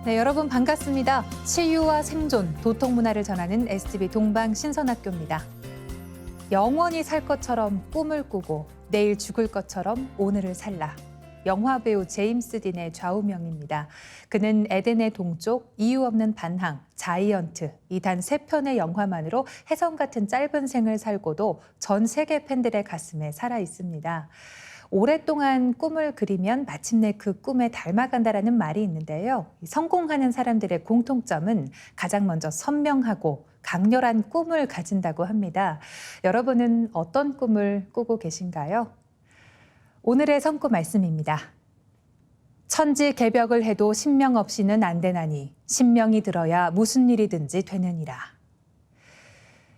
네, 여러분 반갑습니다. 치유와 생존, 도통 문화를 전하는 STV 동방 신선학교입니다. 영원히 살 것처럼 꿈을 꾸고 내일 죽을 것처럼 오늘을 살라. 영화배우 제임스 딘의 좌우명입니다. 그는 에덴의 동쪽, 이유 없는 반항, 자이언트, 이 단 3편의 영화만으로 혜성 같은 짧은 생을 살고도 전 세계 팬들의 가슴에 살아 있습니다. 오랫동안 꿈을 그리면 마침내 그 꿈에 닮아간다라는 말이 있는데요. 성공하는 사람들의 공통점은 가장 먼저 선명하고 강렬한 꿈을 가진다고 합니다. 여러분은 어떤 꿈을 꾸고 계신가요? 오늘의 성구 말씀입니다. 천지개벽을 해도 신명 없이는 안 되나니 신명이 들어야 무슨 일이든지 되느니라.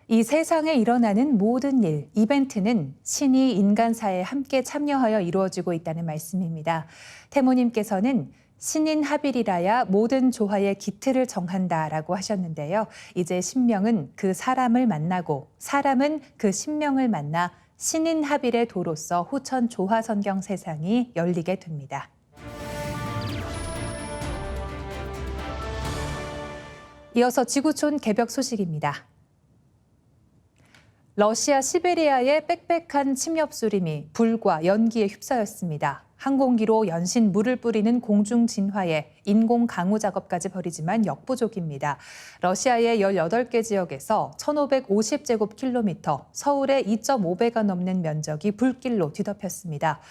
이 세상에 일어나는 모든 일, 이벤트는 신이 인간사에 함께 참여하여 이루어지고 있다는 말씀입니다. 태모님께서는 신인 합일이라야 모든 조화의 기틀을 정한다라고 하셨는데요. 이제 신명은 그 사람을 만나고 사람은 그 신명을 만나 신인 합일의 도로서 후천 조화 성경 세상이 열리게 됩니다. 이어서 지구촌 개벽 소식입니다. 러시아 시베리아의 빽빽한 침엽수림이 불과 연기에 휩싸였습니다. 항공기로 연신 물을 뿌리는 공중 진화에 인공 강우 작업까지 벌이지만 역부족입니다. 러시아의 18개 지역에서 1,550제곱킬로미터, 서울의 2.5배가 넘는 면적이 불길로 뒤덮였습니다.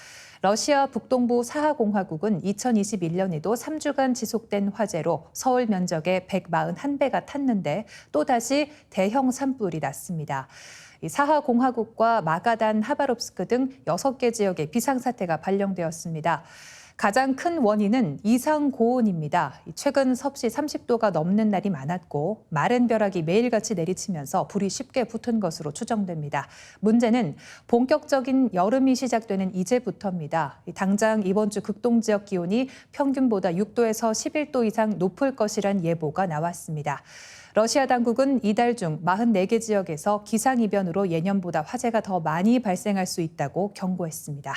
러시아 북동부 사하공화국은 2021년에도 3주간 지속된 화재로 서울 면적의 141배가 탔는데 또다시 대형 산불이 났습니다. 사하공화국과 마가단, 하바롭스크 등 6개 지역에 비상사태가 발령되었습니다. 가장 큰 원인은 이상 고온입니다. 최근 섭씨 30도가 넘는 날이 많았고 마른 벼락이 매일같이 내리치면서 불이 쉽게 붙은 것으로 추정됩니다. 문제는 본격적인 여름이 시작되는 이제부터입니다. 당장 이번 주 극동 지역 기온이 평균보다 6도에서 11도 이상 높을 것이란 예보가 나왔습니다. 러시아 당국은 이달 중 44개 지역에서 기상이변으로 예년보다 화재가 더 많이 발생할 수 있다고 경고했습니다.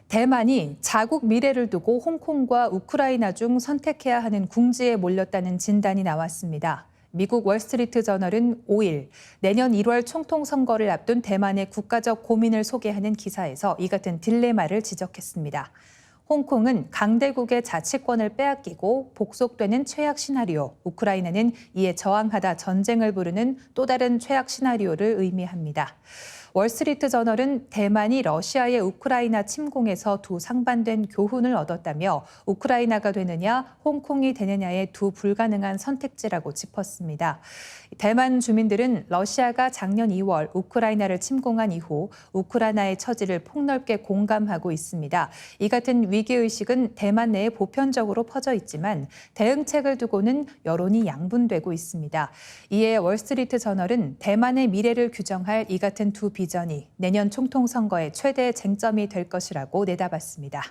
대만이 자국 미래를 두고 홍콩과 우크라이나 중 선택해야 하는 궁지에 몰렸다는 진단이 나왔습니다. 미국 월스트리트 저널은 5일 내년 1월 총통 선거를 앞둔 대만의 국가적 고민을 소개하는 기사에서 이 같은 딜레마를 지적했습니다. 홍콩은 강대국의 자치권을 빼앗기고 복속되는 최악 시나리오, 우크라이나는 이에 저항하다 전쟁을 부르는 또 다른 최악 시나리오를 의미합니다. 월스트리트 저널은 대만이 러시아의 우크라이나 침공에서 두 상반된 교훈을 얻었다며 우크라이나가 되느냐, 홍콩이 되느냐의 두 불가능한 선택지라고 짚었습니다. 대만 주민들은 러시아가 작년 2월 우크라이나를 침공한 이후 우크라이나의 처지를 폭넓게 공감하고 있습니다. 이 같은 위기의식은 대만 내에 보편적으로 퍼져 있지만 대응책을 두고는 여론이 양분되고 있습니다. 이에 월스트리트 저널은 대만의 미래를 규정할 이 같은 두 비전이 내년 총통 선거의 최대 쟁점이 될 것이라고 내다봤습니다.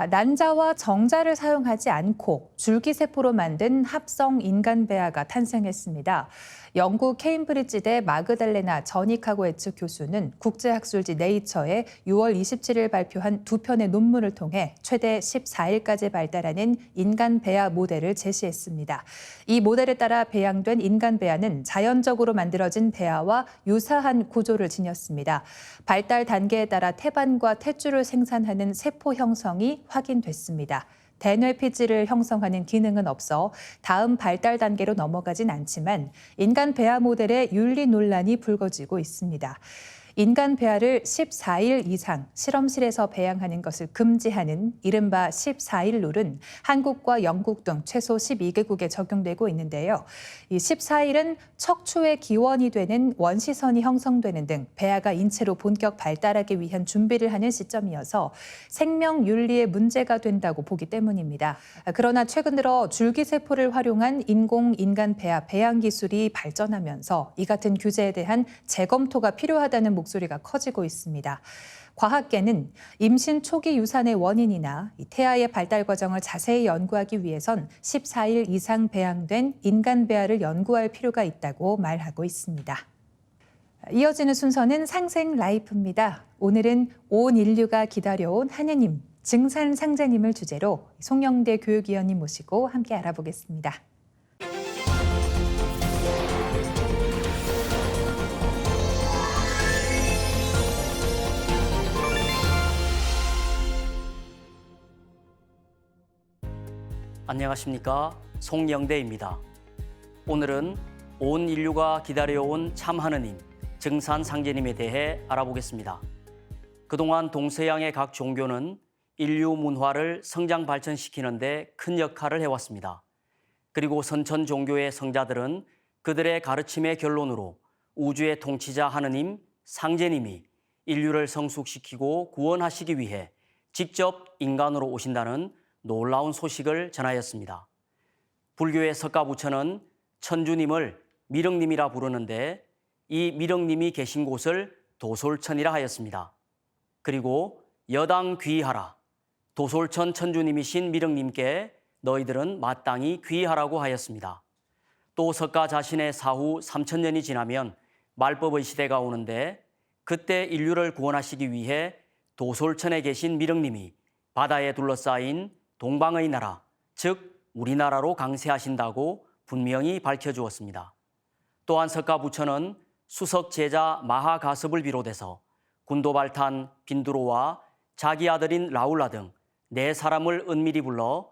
난자와 정자를 사용하지 않고 줄기세포로 만든 합성 인간배아가 탄생했습니다. 영국 케임브리지대 마그달레나 저니카고에츠 교수는 국제학술지 네이처에 6월 27일 발표한 2편의 논문을 통해 최대 14일까지 발달하는 인간배아 모델을 제시했습니다. 이 모델에 따라 배양된 인간배아는 자연적으로 만들어진 배아와 유사한 구조를 지녔습니다. 발달 단계에 따라 태반과 탯줄을 생산하는 세포 형성이 확인됐습니다. 대뇌 피질을 형성하는 기능은 없어 다음 발달 단계로 넘어가진 않지만 인간 배아 모델의 윤리 논란이 불거지고 있습니다. 인간 배아를 14일 이상 실험실에서 배양하는 것을 금지하는 이른바 14일 룰은 한국과 영국 등 최소 12개국에 적용되고 있는데요. 이 14일은 척추의 기원이 되는 원시선이 형성되는 등 배아가 인체로 본격 발달하기 위한 준비를 하는 시점이어서 생명 윤리에 문제가 된다고 보기 때문입니다. 그러나 최근 들어 줄기세포를 활용한 인공 인간 배아 배양 기술이 발전하면서 이 같은 규제에 대한 재검토가 필요하다는 목소리가 커지고 있습니다. 과학계는 임신 초기 유산의 원인이나 태아의 발달 과정을 자세히 연구하기 위해선 14일 이상 배양된 인간 배아를 연구할 필요가 있다고 말하고 있습니다. 이어지는 순서는 상생 라이프입니다. 오늘은 온 인류가 기다려온 하느님, 증산 상제님을 주제로 송영대 교육위원님 모시고 함께 알아보겠습니다. 안녕하십니까, 송영대입니다. 오늘은 온 인류가 기다려온 참 하느님, 증산 상제님에 대해 알아보겠습니다. 그동안 동서양의 각 종교는 인류 문화를 성장 발전시키는 데 큰 역할을 해왔습니다. 그리고 선천 종교의 성자들은 그들의 가르침의 결론으로 우주의 통치자 하느님, 상제님이 인류를 성숙시키고 구원하시기 위해 직접 인간으로 오신다는 놀라운 소식을 전하였습니다. 불교의 석가부처는 천주님을 미륵님이라 부르는데 이 미륵님이 계신 곳을 도솔천이라 하였습니다. 그리고 여당 귀하라, 도솔천 천주님이신 미륵님께 너희들은 마땅히 귀하라고 하였습니다. 또 석가 자신의 사후 3000년이 지나면 말법의 시대가 오는데 그때 인류를 구원하시기 위해 도솔천에 계신 미륵님이 바다에 둘러싸인 동방의 나라, 즉 우리나라로 강세하신다고 분명히 밝혀주었습니다. 또한 석가부처는 수석 제자 마하가섭을 비롯해서 군도발탄, 빈두로와 자기 아들인 라울라 등 4사람을 은밀히 불러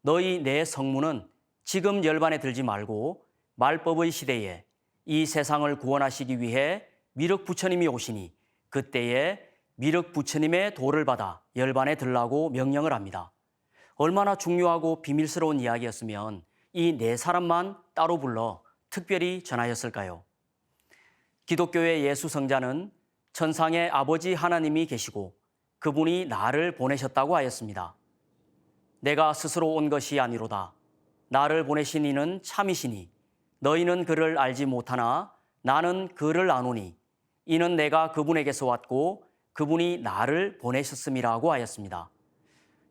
너희 네 성문은 지금 열반에 들지 말고 말법의 시대에 이 세상을 구원하시기 위해 미륵부처님이 오시니 그때에 미륵부처님의 도를 받아 열반에 들라고 명령을 합니다. 얼마나 중요하고 비밀스러운 이야기였으면 이 4사람만 따로 불러 특별히 전하였을까요? 기독교의 예수 성자는 천상의 아버지 하나님이 계시고 그분이 나를 보내셨다고 하였습니다. 내가 스스로 온 것이 아니로다. 나를 보내신 이는 참이시니 너희는 그를 알지 못하나 나는 그를 아노니 이는 내가 그분에게서 왔고 그분이 나를 보내셨음이라고 하였습니다.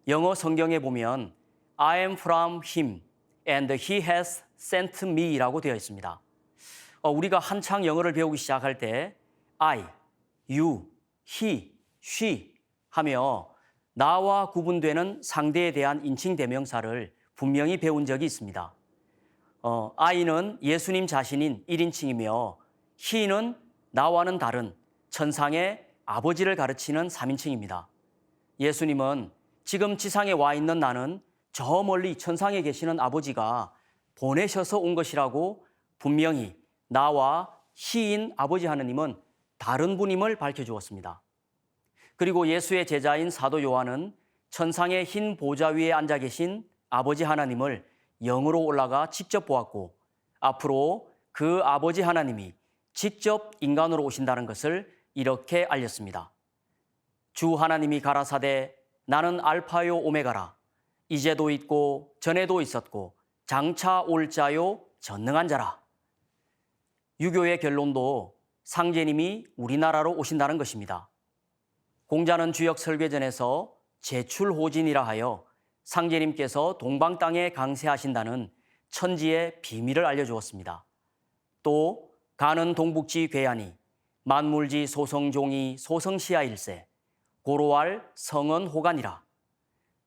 영어 성경에 보면 I am from him and he has sent me라고 되어 있습니다. 우리가 한창 영어를 배우기 시작할 때 I, you, he, she 하며 나와 구분되는 상대에 대한 인칭 대명사를 분명히 배운 적이 있습니다. I는 예수님 자신인 1인칭이며 he는 나와는 다른 천상의 아버지를 가르치는 3인칭입니다. 예수님은 지금 지상에 와 있는 나는 저 멀리 천상에 계시는 아버지가 보내셔서 온 것이라고 분명히 나와 희인 아버지 하느님은 다른 분임을 밝혀주었습니다. 그리고 예수의 제자인 사도 요한은 천상의 흰 보좌 위에 앉아 계신 아버지 하나님을 영으로 올라가 직접 보았고 앞으로 그 아버지 하나님이 직접 인간으로 오신다는 것을 이렇게 알렸습니다. 주 하나님이 가라사대 나는 알파요 오메가라. 이제도 있고 전에도 있었고 장차 올 자요 전능한 자라. 유교의 결론도 상제님이 우리나라로 오신다는 것입니다. 공자는 주역 설괴전에서 제출호진이라 하여 상제님께서 동방 땅에 강세하신다는 천지의 비밀을 알려주었습니다. 또 가는 동북지 괴야니 만물지 소성종이 소성시야일세 고로할 성은 호간이라.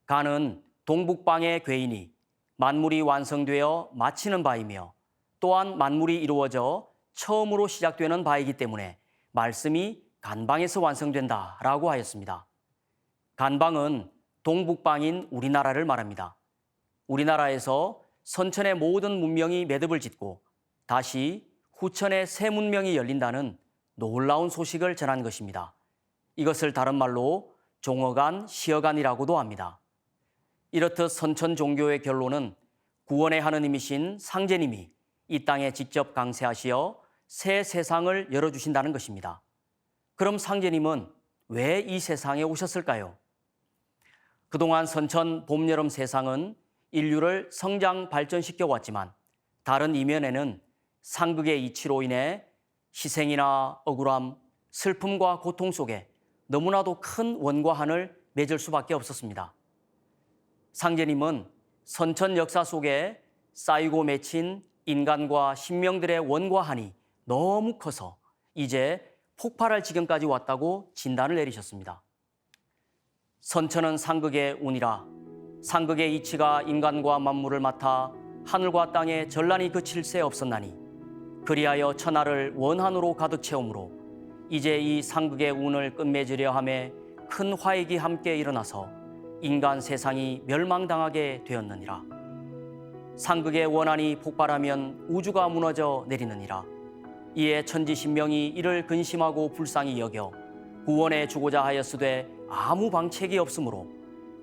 가는 동북방의 괴인이 만물이 완성되어 마치는 바이며 또한 만물이 이루어져 처음으로 시작되는 바이기 때문에 말씀이 간방에서 완성된다라고 하였습니다. 간방은 동북방인 우리나라를 말합니다. 우리나라에서 선천의 모든 문명이 매듭을 짓고 다시 후천의 새 문명이 열린다는 놀라운 소식을 전한 것입니다. 이것을 다른 말로 종어간, 시어간이라고도 합니다. 이렇듯 선천 종교의 결론은 구원의 하느님이신 상제님이 이 땅에 직접 강세하시어 새 세상을 열어주신다는 것입니다. 그럼 상제님은 왜 이 세상에 오셨을까요? 그동안 선천 봄, 여름 세상은 인류를 성장 발전시켜 왔지만 다른 이면에는 상극의 이치로 인해 희생이나 억울함, 슬픔과 고통 속에 너무나도 큰 원과 한을 맺을 수밖에 없었습니다. 상제님은 선천 역사 속에 쌓이고 맺힌 인간과 신명들의 원과 한이 너무 커서 이제 폭발할 지경까지 왔다고 진단을 내리셨습니다. 선천은 상극의 운이라. 상극의 이치가 인간과 만물을 맡아 하늘과 땅에 전란이 그칠 새 없었나니 그리하여 천하를 원한으로 가득 채우므로 이제 이 상극의 운을 끝맺으려 함에 큰 화익이 함께 일어나서 인간 세상이 멸망당하게 되었느니라. 상극의 원한이 폭발하면 우주가 무너져 내리느니라. 이에 천지신명이 이를 근심하고 불쌍히 여겨 구원해 주고자 하였으되 아무 방책이 없으므로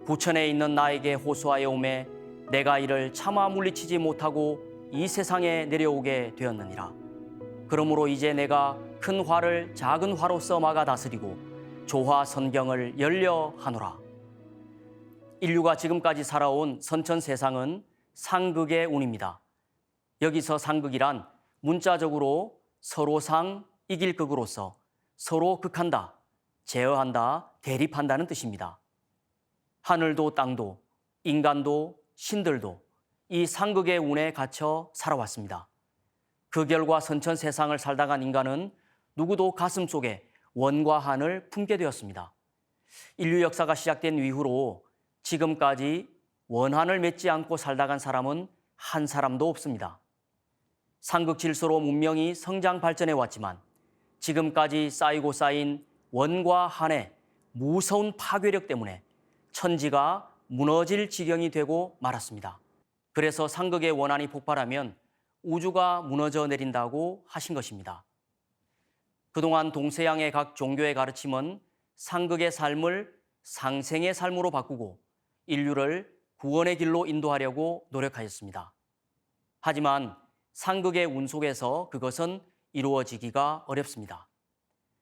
구천에 있는 나에게 호소하여 오매 내가 이를 차마 물리치지 못하고 이 세상에 내려오게 되었느니라. 그러므로 이제 내가 큰 화를 작은 화로서 막아 다스리고 조화 선경을 열려 하노라. 인류가 지금까지 살아온 선천 세상은 상극의 운입니다. 여기서 상극이란 문자적으로 서로 상, 이길 극으로서 서로 극한다, 제어한다, 대립한다는 뜻입니다. 하늘도 땅도 인간도 신들도 이 상극의 운에 갇혀 살아왔습니다. 그 결과 선천 세상을 살다 간 인간은 누구도 가슴 속에 원과 한을 품게 되었습니다. 인류 역사가 시작된 이후로 지금까지 원한을 맺지 않고 살다 간 사람은 한 사람도 없습니다. 상극 질서로 문명이 성장 발전해 왔지만 지금까지 쌓이고 쌓인 원과 한의 무서운 파괴력 때문에 천지가 무너질 지경이 되고 말았습니다. 그래서 상극의 원한이 폭발하면 우주가 무너져 내린다고 하신 것입니다. 그동안 동서양의 각 종교의 가르침은 상극의 삶을 상생의 삶으로 바꾸고 인류를 구원의 길로 인도하려고 노력하였습니다. 하지만 상극의 운 속에서 그것은 이루어지기가 어렵습니다.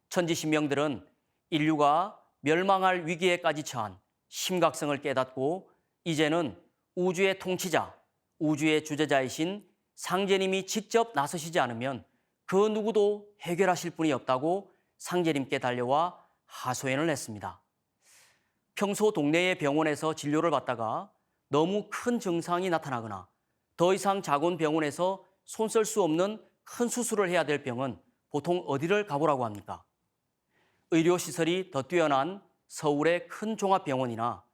천지신명들은 인류가 멸망할 위기에까지 처한 심각성을 깨닫고 이제는 우주의 통치자, 우주의 주재자이신 상제님이 직접 나서시지 않으면 그 누구도 해결하실 분이 없다고 상제님께 달려와 하소연을 했습니다. 평소 동네의 병원에서 진료를 받다가 너무 큰 증상이 나타나거나 더 이상 작은 병원에서 손 쓸 수 없는 큰 수술을 해야 될 병은 보통 어디를 가보라고 합니까? 의료시설이 더 뛰어난 서울의 큰 종합병원이나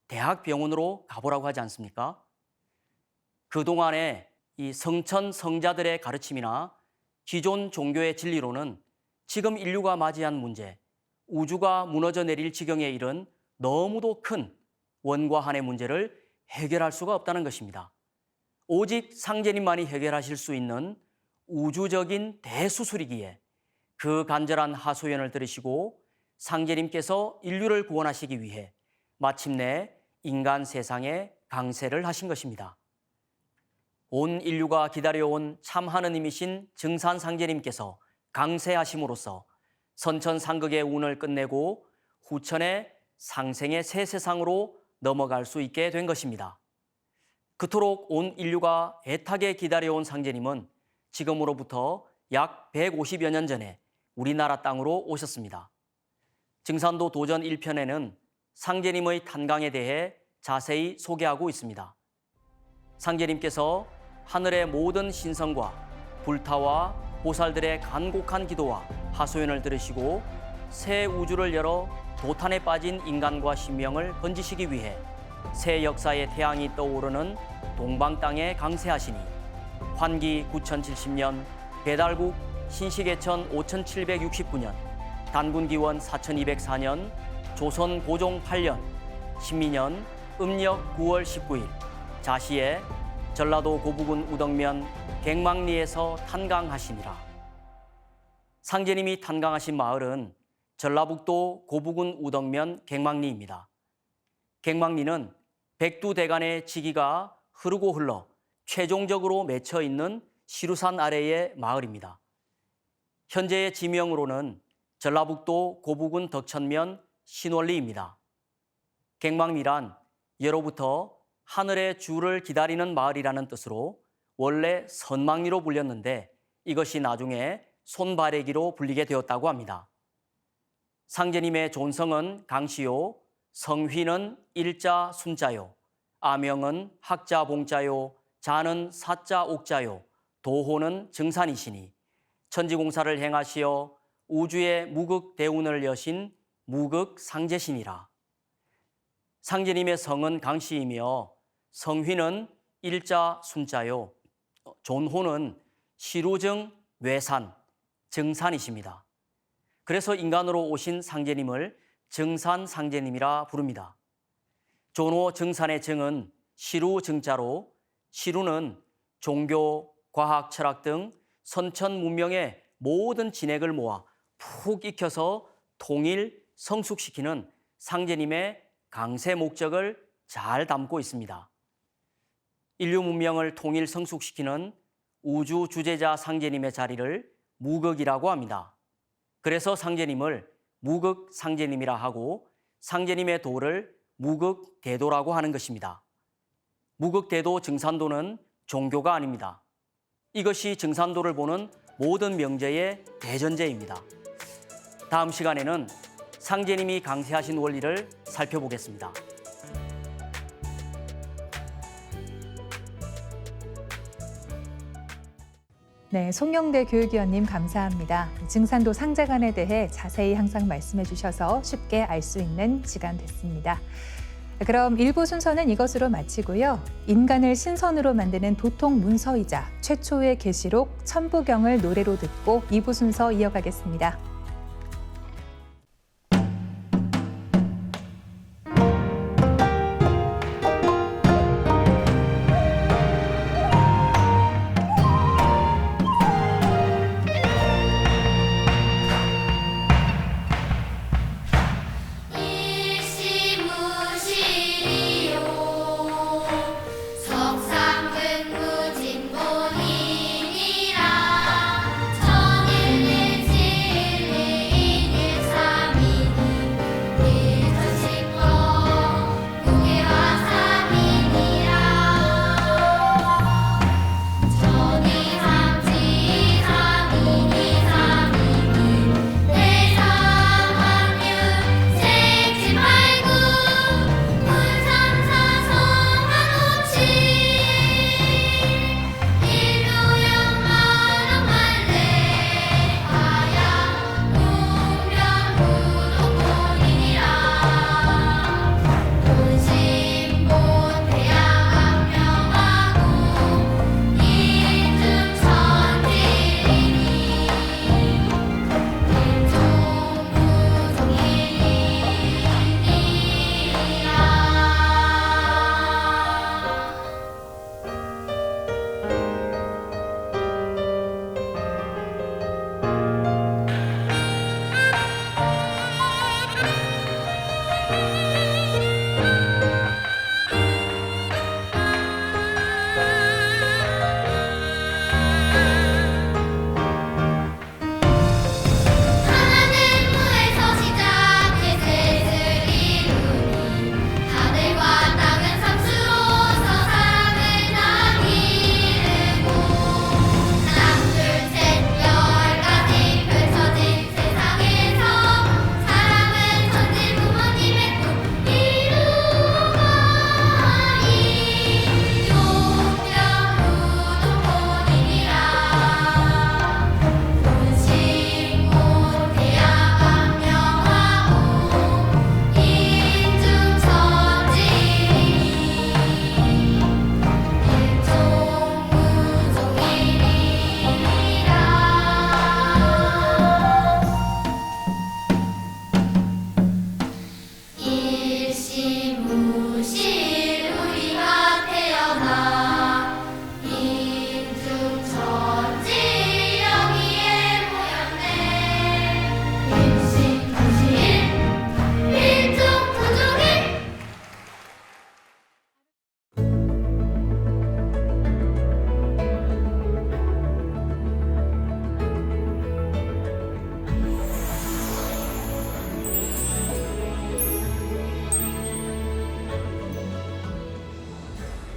대학병원으로 가보라고 하지 않습니까? 그동안의 이 성천 성자들의 가르침이나 기존 종교의 진리로는 지금 인류가 맞이한 문제, 우주가 무너져 내릴 지경에 이른 너무도 큰 원과 한의 문제를 해결할 수가 없다는 것입니다. 오직 상제님만이 해결하실 수 있는 우주적인 대수술이기에 그 간절한 하소연을 들으시고 상제님께서 인류를 구원하시기 위해 마침내 인간 세상에 강세를 하신 것입니다. 온 인류가 기다려온 참 하느님이신 증산 상제님께서 강세하심으로써 선천 상극의 운을 끝내고 후천의 상생의 새 세상으로 넘어갈 수 있게 된 것입니다. 그토록 온 인류가 애타게 기다려온 상제님은 지금으로부터 약 150여 년 전에 우리나라 땅으로 오셨습니다. 증산도 도전 1편에는 상제님의 탄광에 대해 자세히 소개하고 있습니다. 상제님께서 하늘의 모든 신성과 불타와 보살들의 간곡한 기도와 하소연을 들으시고 새 우주를 열어 도탄에 빠진 인간과 신명을 건지시기 위해 새 역사의 태양이 떠오르는 동방 땅에 강세하시니 환기 9070년, 배달국 신시계천 5769년, 단군기원 4204년, 조선 고종 8년, 신민년 음력 9월 19일 자시에 전라도 고부군 우덕면 갱망리에서 탄광하시니라. 상제님이 탄광하신 마을은 전라북도 고부군 우덕면 갱망리입니다. 갱망리는 백두대간의 지기가 흐르고 흘러 최종적으로 맺혀 있는 시루산 아래의 마을입니다. 현재의 지명으로는 전라북도 고부군 덕천면 신월리입니다. 갱망리란 예로부터 하늘의 주를 기다리는 마을이라는 뜻으로 원래 선망리로 불렸는데 이것이 나중에 손바래기로 불리게 되었다고 합니다. 상제님의 존성은 강시요, 성휘는 일자 순자요, 아명은 학자 봉자요, 자는 사자 옥자요, 도호는 증산이시니 천지공사를 행하시어 우주의 무극 대운을 여신 무극 상제시니라. 상제님의 성은 강씨이며 성휘는 일자 순자요. 존호는 시루정 외산, 정산이십니다. 그래서 인간으로 오신 상제님을 정산상제님이라 부릅니다. 존호 정산의 정은 시루 정자로 시루는 종교, 과학, 철학 등 선천 문명의 모든 진액을 모아 푹 익혀서 통일, 성숙시키는 상제님의 강세 목적을 잘 담고 있습니다. 인류 문명을 통일 성숙시키는 우주 주제자 상제님의 자리를 무극이라고 합니다. 그래서 상제님을 무극 상제님이라 하고 상제님의 도를 무극 대도라고 하는 것입니다. 무극 대도 증산도는 종교가 아닙니다. 이것이 증산도를 보는 모든 명제의 대전제입니다. 다음 시간에는 상제님이 강세하신 원리를 살펴보겠습니다. 네, 송영대 교육위원님 감사합니다. 증산도 상제간에 대해 자세히 항상 말씀해 주셔서 쉽게 알 수 있는 시간 됐습니다. 그럼 1부 순서는 이것으로 마치고요. 인간을 신선으로 만드는 도통 문서이자 최초의 계시록 천부경을 노래로 듣고 2부 순서 이어가겠습니다.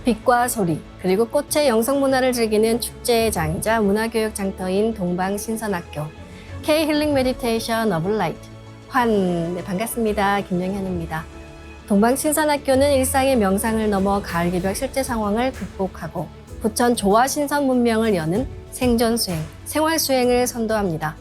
빛과 소리, 그리고 꽃의 영성문화를 즐기는 축제의 장이자 문화교육 장터인 동방신선학교 K-힐링 메디테이션 어블 라이트 네, 반갑습니다. 김영현입니다. 동방신선학교는 일상의 명상을 넘어 가을 개벽 실제 상황을 극복하고 부천 조화 신선 문명을 여는 생존 수행, 생활 수행을 선도합니다.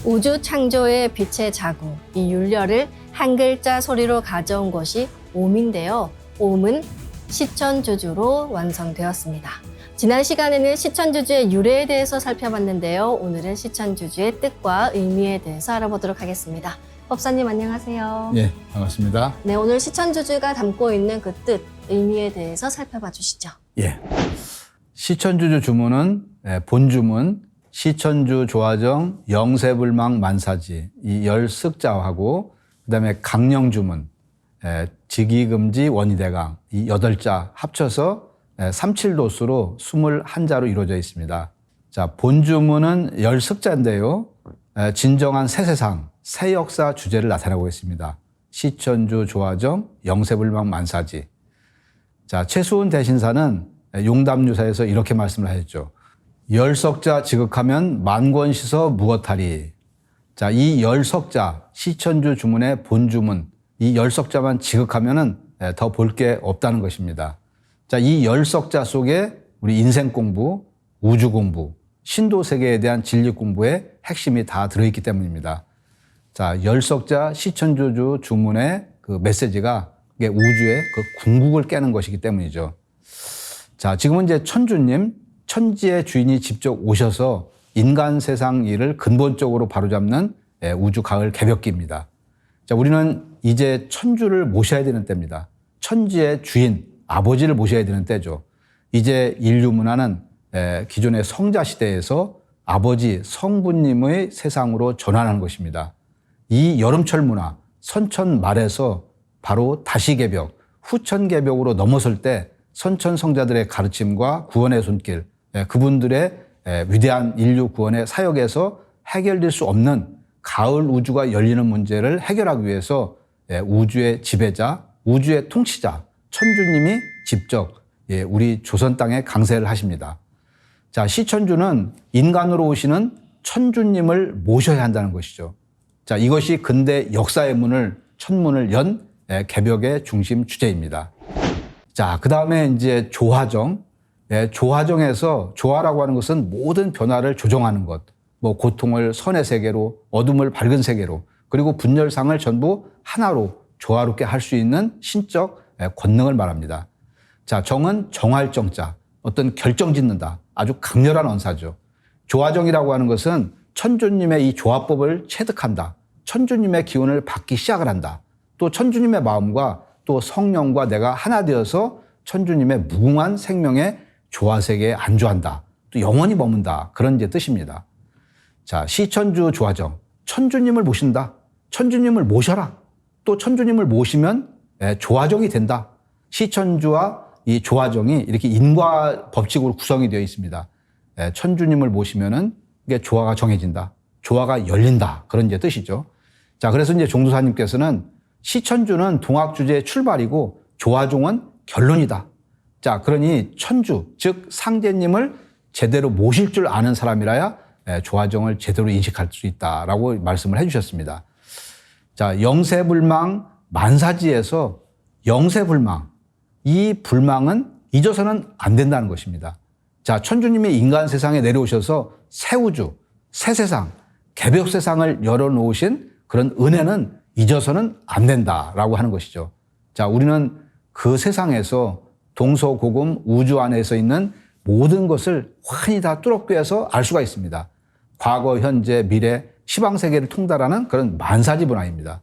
우주 창조의 빛의 자구, 이 윤려를 한 글자 소리로 가져온 곳이 옴인데요. 옴은 시천주주로 완성되었습니다. 지난 시간에는 시천주주의 유래에 대해서 살펴봤는데요. 오늘은 시천주주의 뜻과 의미에 대해서 알아보도록 하겠습니다. 법사님 안녕하세요. 예, 반갑습니다. 네, 오늘 시천주주가 담고 있는 그 뜻, 의미에 대해서 살펴봐 주시죠. 예. 시천주주 주문은 본주문, 시천주 조화정, 영세불망 만사지 이 열쓱자하고 그다음에 강령주문, 직이금지 원이대강 이 8자 합쳐서 37도수로 21자로 이루어져 있습니다. 자, 본주문은 열쓱자인데요. 진정한 새 세상, 새 역사 주제를 나타내고 있습니다. 시천주 조화정, 영세불망 만사지. 자, 최수훈 대신사는 용담유사에서 이렇게 말씀을 하셨죠. 열석자 지극하면 만권시서 무엇하리. 자, 이 열석자, 시천주 주문의 본주문, 이 열석자만 지극하면은 더 볼 게 없다는 것입니다. 자, 이 열석자 속에 우리 인생 공부, 우주 공부, 신도 세계에 대한 진리 공부의 핵심이 다 들어있기 때문입니다. 자, 열석자 시천주주 주문의 그 메시지가 우주의 그 궁극을 깨는 것이기 때문이죠. 자, 지금은 이제 천주님, 천지의 주인이 직접 오셔서 인간 세상 일을 근본적으로 바로잡는 우주 가을 개벽기입니다. 자, 우리는 이제 천주를 모셔야 되는 때입니다. 천지의 주인, 아버지를 모셔야 되는 때죠. 이제 인류 문화는 기존의 성자 시대에서 아버지 성부님의 세상으로 전환하는 것입니다. 이 여름철 문화, 선천 말에서 바로 다시개벽, 후천개벽으로 넘어설 때 선천 성자들의 가르침과 구원의 손길, 그분들의 위대한 인류 구원의 사역에서 해결될 수 없는 가을 우주가 열리는 문제를 해결하기 위해서 우주의 지배자, 우주의 통치자, 천주님이 직접 우리 조선 땅에 강세를 하십니다. 자, 시천주는 인간으로 오시는 천주님을 모셔야 한다는 것이죠. 자, 이것이 근대 역사의 문을, 천문을 연 개벽의 중심 주제입니다. 자, 그 다음에 이제 조화정. 조화정에서 조화라고 하는 것은 모든 변화를 조정하는 것. 뭐 고통을 선의 세계로, 어둠을 밝은 세계로, 그리고 분열상을 전부 하나로 조화롭게 할 수 있는 신적 권능을 말합니다. 자, 정은 정할 정자, 어떤 결정 짓는다. 아주 강렬한 언사죠. 조화정이라고 하는 것은 천주님의 이 조화법을 체득한다. 천주님의 기운을 받기 시작을 한다. 또 천주님의 마음과 또 성령과 내가 하나 되어서 천주님의 무궁한 생명의 조화세계에 안주한다. 또 영원히 머문다. 그런 이제 뜻입니다. 자, 시천주 조화정. 천주님을 모신다. 천주님을 모셔라. 또 천주님을 모시면 조화정이 된다. 시천주와 이 조화정이 이렇게 인과 법칙으로 구성이 되어 있습니다. 천주님을 모시면은 이게 조화가 정해진다. 조화가 열린다. 그런 이제 뜻이죠. 자, 그래서 이제 종도사님께서는 시천주는 동학주제의 출발이고 조화종은 결론이다. 자, 그러니 천주, 즉 상제님을 제대로 모실 줄 아는 사람이라야 조화정을 제대로 인식할 수 있다라고 말씀을 해주셨습니다. 자, 영세불망 만사지에서 영세불망, 이 불망은 잊어서는 안 된다는 것입니다. 자, 천주님이 인간 세상에 내려오셔서 새 우주, 새 세상, 개벽 세상을 열어놓으신 그런 은혜는 잊어서는 안 된다라고 하는 것이죠. 자, 우리는 그 세상에서 동서고금 우주 안에서 있는 모든 것을 환히 다 뚜렷게해서 알 수가 있습니다. 과거, 현재, 미래, 시방세계를 통달하는 그런 만사지 문화입니다.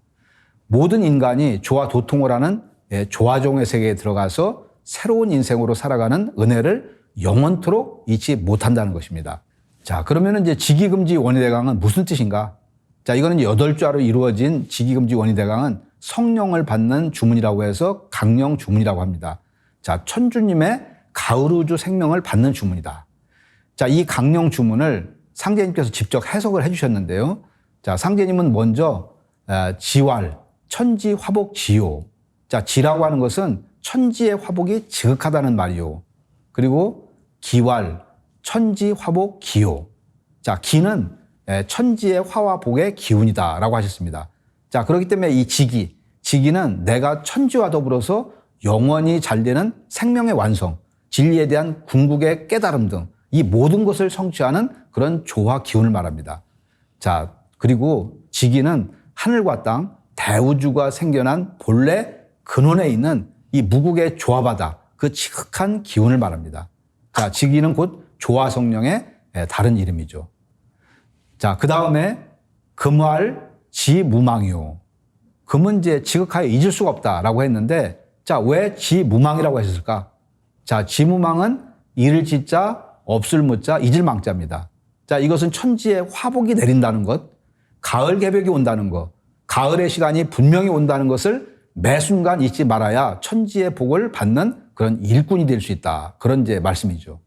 모든 인간이 조화 도통을 하는 조화종의 세계에 들어가서 새로운 인생으로 살아가는 은혜를 영원토록 잊지 못한다는 것입니다. 자, 그러면 이제 직이금지 원이대강은 무슨 뜻인가? 자, 이거는 8자로 이루어진 직이금지 원이대강은 성령을 받는 주문이라고 해서 강령 주문이라고 합니다. 자, 천주님의 가을우주 생명을 받는 주문이다. 자, 이 강령 주문을 상제님께서 직접 해석을 해주셨는데요. 자, 상제님은 먼저 지활, 천지 화복 지요. 자, 지라고 하는 것은 천지의 화복이 지극하다는 말이요. 그리고 기활, 천지 화복 기요. 자, 기는 천지의 화와 복의 기운이다라고 하셨습니다. 자, 그렇기 때문에 이 지기는 내가 천지와 더불어서 영원히 잘 되는 생명의 완성, 진리에 대한 궁극의 깨달음 등 이 모든 것을 성취하는 그런 조화 기운을 말합니다. 자, 그리고 지기는 하늘과 땅, 대우주가 생겨난 본래 근원에 있는 이 무국의 조화바다, 그 지극한 기운을 말합니다. 자, 지기는 곧 조화성령의 다른 이름이죠. 자, 그 다음에 금활 지무망이요. 금은 이제 지극하여 잊을 수가 없다라고 했는데, 자, 왜 지무망이라고 하셨을까? 자, 지무망은 이를 지자, 없을 무자, 잊을 망자입니다. 자, 이것은 천지에 화복이 내린다는 것, 가을 개벽이 온다는 것, 가을의 시간이 분명히 온다는 것을 매 순간 잊지 말아야 천지의 복을 받는 그런 일꾼이 될 수 있다. 그런 이제 말씀이죠.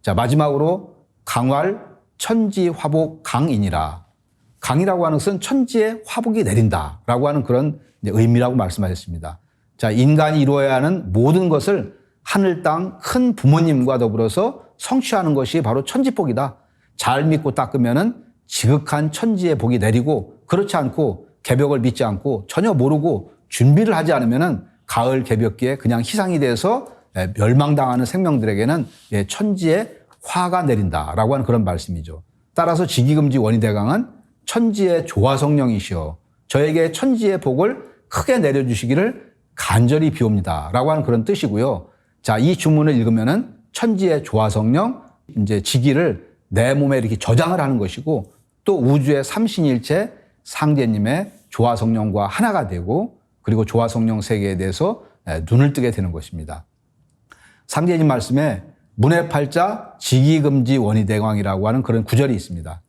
자, 마지막으로 강활 천지 화복 강인이라. 강이라고 하는 것은 천지에 화복이 내린다라고 하는 그런 의미라고 말씀하셨습니다. 자, 인간이 이루어야 하는 모든 것을 하늘 땅 큰 부모님과 더불어서 성취하는 것이 바로 천지복이다. 잘 믿고 닦으면은 지극한 천지의 복이 내리고, 그렇지 않고 개벽을 믿지 않고 전혀 모르고 준비를 하지 않으면은 가을 개벽기에 그냥 희상이 돼서 멸망당하는 생명들에게는 천지의 화가 내린다라고 하는 그런 말씀이죠. 따라서 지기금지 원희대강은 천지의 조화성령이시여 저에게 천지의 복을 크게 내려주시기를 간절히 비옵니다라고 하는 그런 뜻이고요. 자, 이 주문을 읽으면은 천지의 조화성령, 이제 지기를 내 몸에 이렇게 저장을 하는 것이고, 또 우주의 삼신일체 상제님의 조화성령과 하나가 되고, 그리고 조화성령 세계에 대해서 눈을 뜨게 되는 것입니다. 상제님 말씀에 문해팔자 지기금지 원희대광이라고 하는 그런 구절이 있습니다.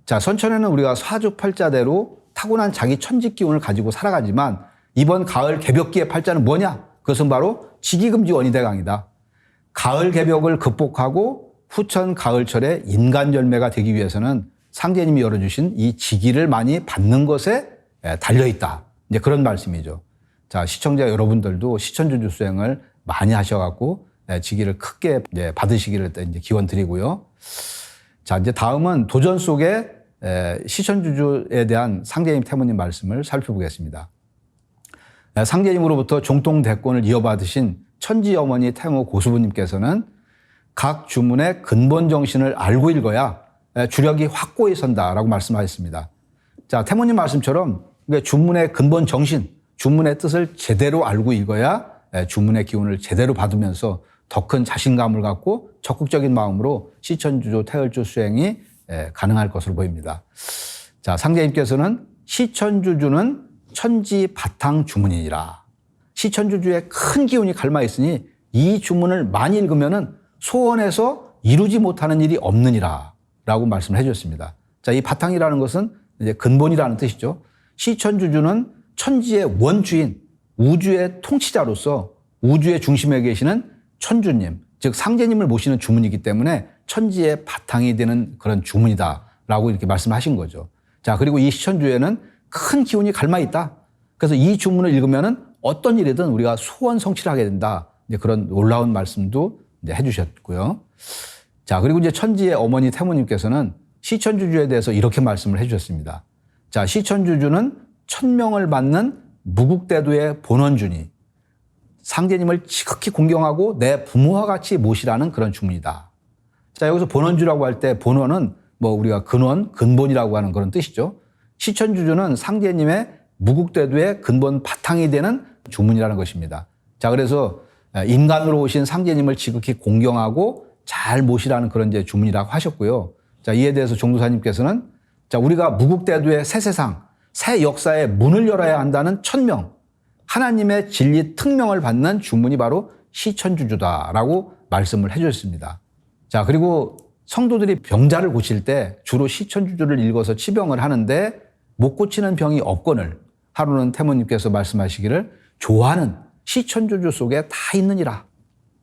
자, 선천에는 우리가 사주팔자대로 타고난 자기 천지 기운을 가지고 살아가지만, 이번 가을 개벽기의 팔자는 뭐냐? 그것은 바로 지기금지 원희대강이다. 가을 개벽을 극복하고 후천 가을철에 인간 열매가 되기 위해서는 상제님이 열어주신 이 지기를 많이 받는 것에 달려있다. 이제 그런 말씀이죠. 자, 시청자 여러분들도 시천주주 수행을 많이 하셔갖고 지기를 크게 받으시기를 이제 기원 드리고요. 자, 이제 다음은 도전 속에 시천주주에 대한 상제님 태모님 말씀을 살펴보겠습니다. 상제님으로부터 종통대권을 이어받으신 천지어머니 태모 고수부님께서는 각 주문의 근본 정신을 알고 읽어야 주력이 확고히 선다라고 말씀하셨습니다. 자, 태모님 말씀처럼 주문의 근본 정신, 주문의 뜻을 제대로 알고 읽어야 주문의 기운을 제대로 받으면서 더 큰 자신감을 갖고 적극적인 마음으로 시천주조 태을주 수행이 가능할 것으로 보입니다. 자, 상제님께서는 시천주주는 천지 바탕 주문이니라. 시천주주의 큰 기운이 갈마 있으니 이 주문을 많이 읽으면은 소원해서 이루지 못하는 일이 없느니라 라고 말씀을 해주셨습니다. 자, 이 바탕이라는 것은 이제 근본이라는 뜻이죠. 시천주주는 천지의 원주인, 우주의 통치자로서 우주의 중심에 계시는 천주님, 즉 상제님을 모시는 주문이기 때문에 천지의 바탕이 되는 그런 주문이다라고 이렇게 말씀하신 거죠. 자, 그리고 이 시천주에는 큰 기운이 갈마 있다. 그래서 이 주문을 읽으면은 어떤 일이든 우리가 소원 성취를 하게 된다. 이제 그런 놀라운 말씀도 이제 해주셨고요. 자, 그리고 이제 천지의 어머니 태모님께서는 시천주주에 대해서 이렇게 말씀을 해주셨습니다. 자, 시천주주는 천명을 받는 무국대도의 본원주니 상제님을 지극히 공경하고 내 부모와 같이 모시라는 그런 주문이다. 자, 여기서 본원주라고 할 때 본원은 뭐 우리가 근원, 근본이라고 하는 그런 뜻이죠. 시천주주는 상제님의 무국대도의 근본 바탕이 되는 주문이라는 것입니다. 자, 그래서 인간으로 오신 상제님을 지극히 공경하고 잘 모시라는 그런 이제 주문이라고 하셨고요. 자, 이에 대해서 종도사님께서는 자, 우리가 무국대도의 새 세상, 새 역사의 문을 열어야 한다는 천명, 하나님의 진리 특명을 받는 주문이 바로 시천주주다라고 말씀을 해주셨습니다. 자, 그리고 성도들이 병자를 고칠 때 주로 시천주주를 읽어서 치병을 하는데 못 고치는 병이 없거늘 하루는 태모님께서 말씀하시기를 조화는 시천주주 속에 다 있느니라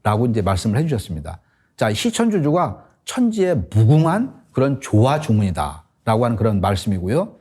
라고 이제 말씀을 해주셨습니다. 자, 시천주주가 천지의 무궁한 그런 조화 주문이다 라고 하는 그런 말씀이고요.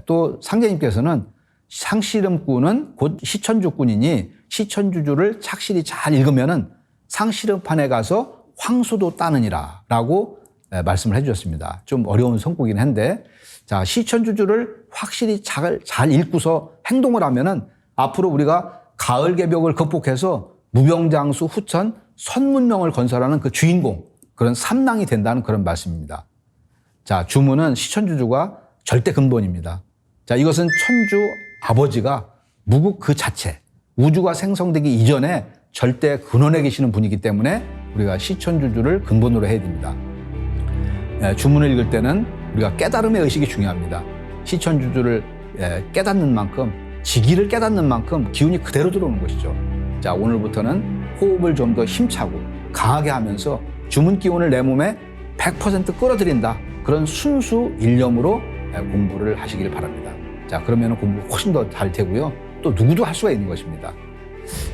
또 상제님께서는 상씨름꾼은 곧 시천주꾼이니 시천주주를 착실히 잘 읽으면은 상씨름판에 가서 황소도 따느니라 라고 말씀을 해주셨습니다. 좀 어려운 성구긴 한데, 자, 시천주주를 확실히 잘 읽고서 행동을 하면은 앞으로 우리가 가을 개벽을 극복해서 무병장수 후천 선문명을 건설하는 그 주인공, 그런 삼랑이 된다는 그런 말씀입니다. 자, 주문은 시천주주가 절대 근본입니다. 자, 이것은 천주 아버지가 무국 그 자체, 우주가 생성되기 이전에 절대 근원에 계시는 분이기 때문에 우리가 시천주주를 근본으로 해야 됩니다. 주문을 읽을 때는 우리가 깨달음의 의식이 중요합니다. 시천주주를 깨닫는 만큼, 지기를 깨닫는 만큼 기운이 그대로 들어오는 것이죠. 자, 오늘부터는 호흡을 좀 더 힘차고 강하게 하면서 주문 기운을 내 몸에 100% 끌어들인다. 그런 순수 일념으로 공부를 하시길 바랍니다. 자, 그러면 공부 훨씬 더 잘 되고요. 또 누구도 할 수가 있는 것입니다.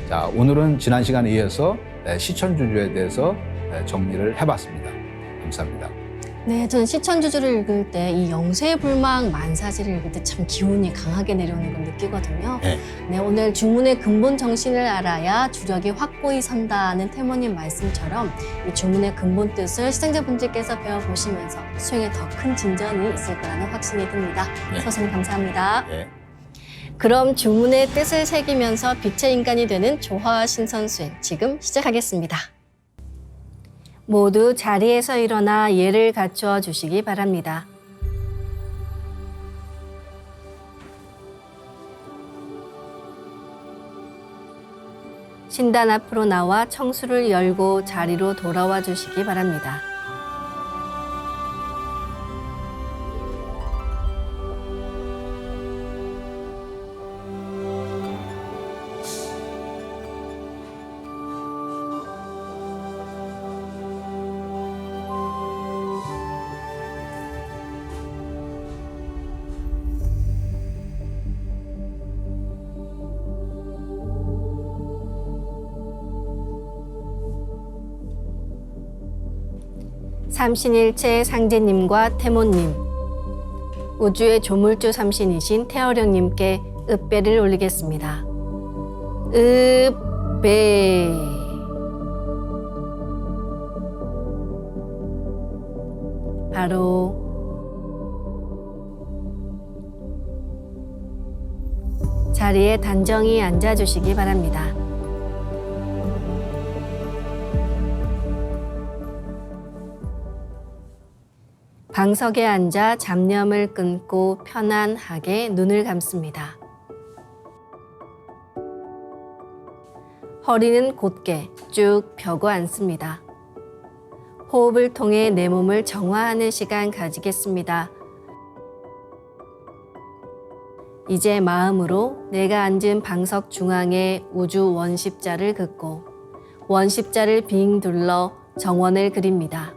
자, 오늘은 지난 시간에 이어서 시천주주에 대해서 정리를 해봤습니다. 감사합니다. 네, 저는 시천주주를 읽을 때 이 영세불망 만사지를 읽을 때 참 기운이 강하게 내려오는 걸 느끼거든요. 네, 오늘 주문의 근본 정신을 알아야 주력이 확고히 선다는 태모님 말씀처럼 이 주문의 근본 뜻을 시청자분들께서 배워보시면서 수행에 더 큰 진전이 있을 거라는 확신이 듭니다. 네. 선생님 감사합니다. 네. 그럼 주문의 뜻을 새기면서 빛의 인간이 되는 조화 신선수행 지금 시작하겠습니다. 모두 자리에서 일어나 예를 갖추어 주시기 바랍니다. 신단 앞으로 나와 청수를 열고 자리로 돌아와 주시기 바랍니다. 삼신일체 상제님과 태모님, 우주의 조물주 삼신이신 태어령님께 읍배를 올리겠습니다. 읍배. 바로 자리에 단정히 앉아주시기 바랍니다. 방석에 앉아 잡념을 끊고 편안하게 눈을 감습니다. 허리는 곧게 쭉 펴고 앉습니다. 호흡을 통해 내 몸을 정화하는 시간 가지겠습니다. 이제 마음으로 내가 앉은 방석 중앙에 우주 원십자를 긋고 원십자를 빙 둘러 정원을 그립니다.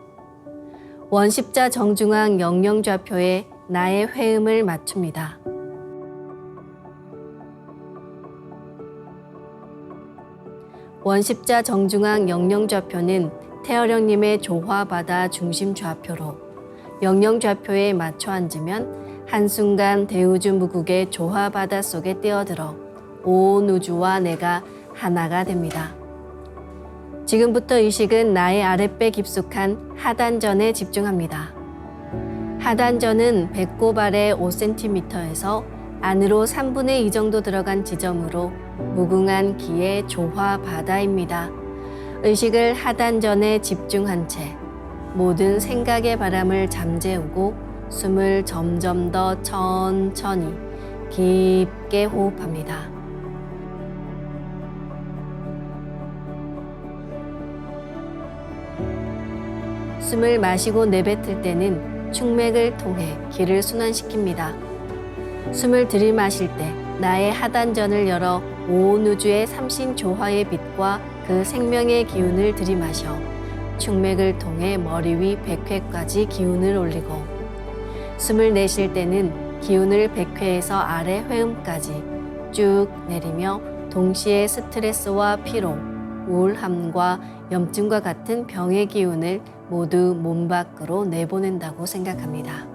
원십자 정중앙 영영좌표에 나의 회음을 맞춥니다. 원십자 정중앙 영영좌표는 태어령님의 조화바다 중심 좌표로 영영좌표에 맞춰 앉으면 한순간 대우주 무국의 조화바다 속에 뛰어들어 온 우주와 내가 하나가 됩니다. 지금부터 의식은 나의 아랫배 깊숙한 하단전에 집중합니다. 하단전은 배꼽 아래 5cm에서 안으로 3분의 2 정도 들어간 지점으로 무궁한 기의 조화 바다입니다. 의식을 하단전에 집중한 채 모든 생각의 바람을 잠재우고 숨을 점점 더 천천히 깊게 호흡합니다. 숨을 마시고 내뱉을 때는 충맥을 통해 기를 순환시킵니다. 숨을 들이마실 때 나의 하단전을 열어 온 우주의 삼신 조화의 빛과 그 생명의 기운을 들이마셔 충맥을 통해 머리 위 백회까지 기운을 올리고 숨을 내쉴 때는 기운을 백회에서 아래 회음까지 쭉 내리며 동시에 스트레스와 피로, 우울함과 염증과 같은 병의 기운을 모두 몸 밖으로 내보낸다고 생각합니다.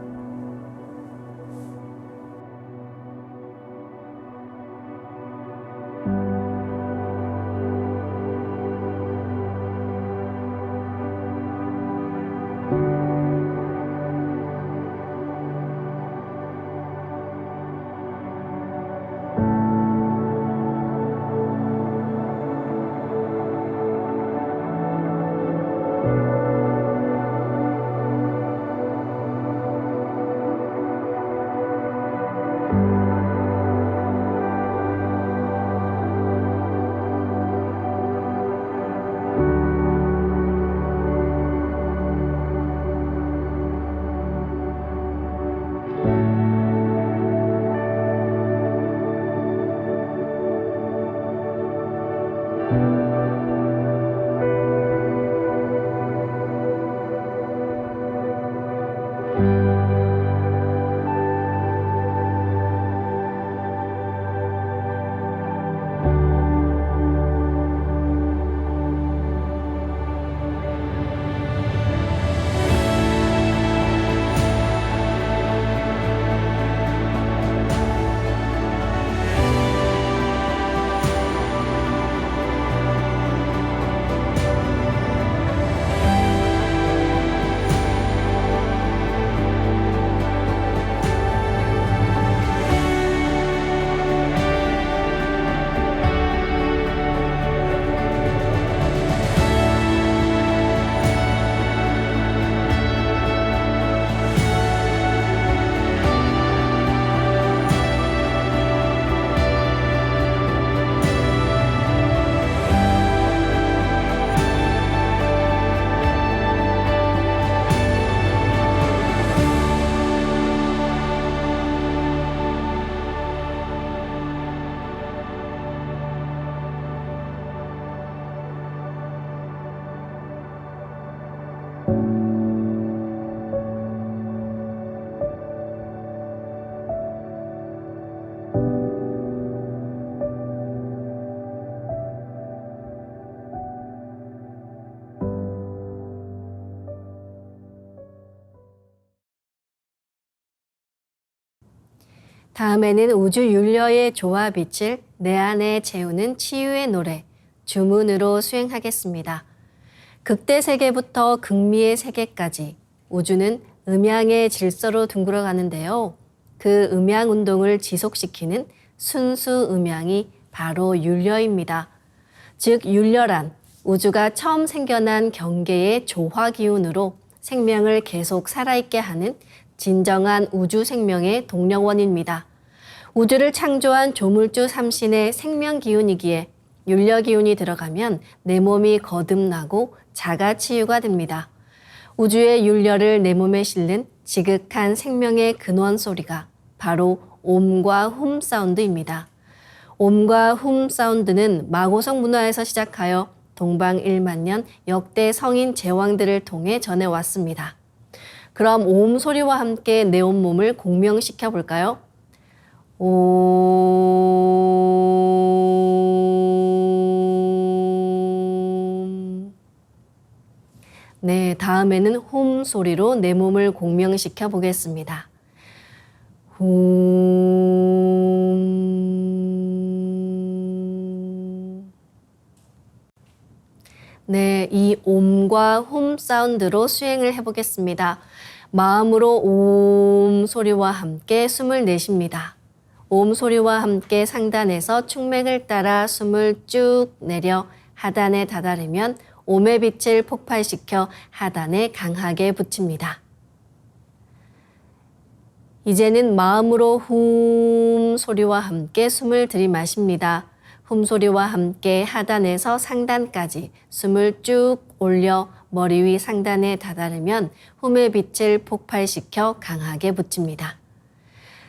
다음에는 우주 율려의 조화 빛을 내 안에 채우는 치유의 노래, 주문으로 수행하겠습니다. 극대 세계부터 극미의 세계까지 우주는 음양의 질서로 둥글어 가는데요. 그 음양 운동을 지속시키는 순수 음양이 바로 율려입니다. 즉 율려란 우주가 처음 생겨난 경계의 조화 기운으로 생명을 계속 살아있게 하는 진정한 우주 생명의 동력원입니다. 우주를 창조한 조물주 삼신의 생명 기운이기에 율려 기운이 들어가면 내 몸이 거듭나고 자가 치유가 됩니다. 우주의 율려를 내 몸에 실는 지극한 생명의 근원 소리가 바로 옴과 훔 사운드입니다. 옴과 훔 사운드는 마고성 문화에서 시작하여 동방 1만 년 역대 성인 제왕들을 통해 전해왔습니다. 그럼 옴 소리와 함께 내 온몸을 공명시켜 볼까요? 옴. 네, 다음에는 홈 소리로 내 몸을 공명시켜 보겠습니다. 홈. 네, 이 옴과 홈 사운드로 수행을 해보겠습니다. 마음으로 옴 소리와 함께 숨을 내쉽니다. 옴 소리와 함께 상단에서 충맥을 따라 숨을 쭉 내려 하단에 다다르면 옴의 빛을 폭발시켜 하단에 강하게 붙입니다. 이제는 마음으로 훔 소리와 함께 숨을 들이마십니다. 훔 소리와 함께 하단에서 상단까지 숨을 쭉 올려 머리 위 상단에 다다르면 훔의 빛을 폭발시켜 강하게 붙입니다.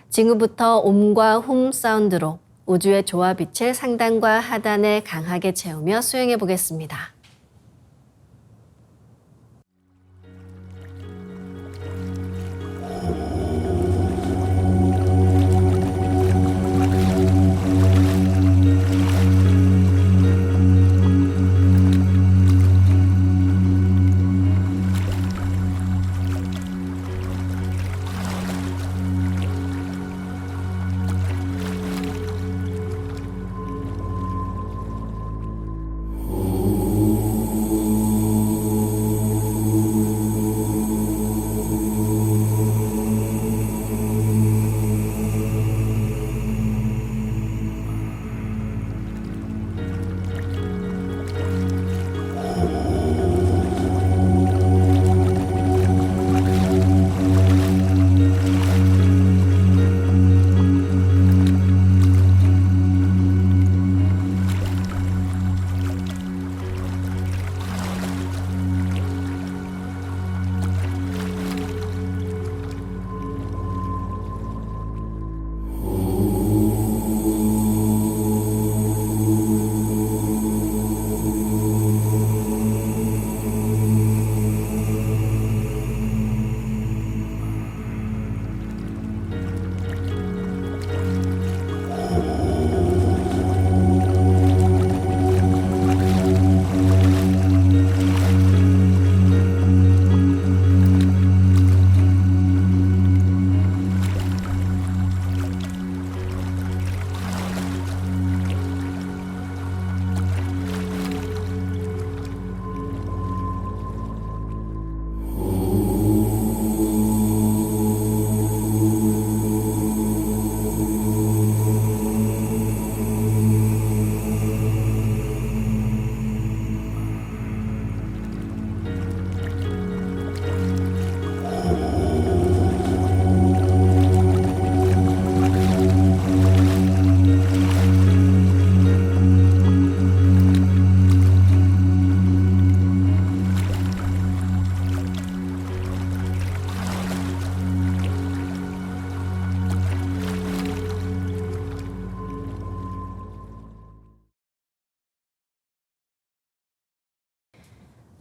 지금부터 옴과 훔 사운드로 우주의 조화 빛을 상단과 하단에 강하게 채우며 수행해 보겠습니다.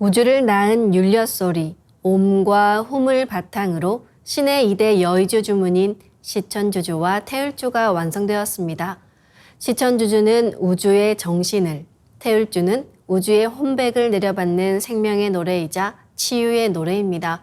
우주를 낳은 율려 소리, 옴과 훔을 바탕으로 신의 2대 여의주 주문인 시천주주와 태율주가 완성되었습니다. 시천주주는 우주의 정신을, 태율주는 우주의 혼백을 내려받는 생명의 노래이자 치유의 노래입니다.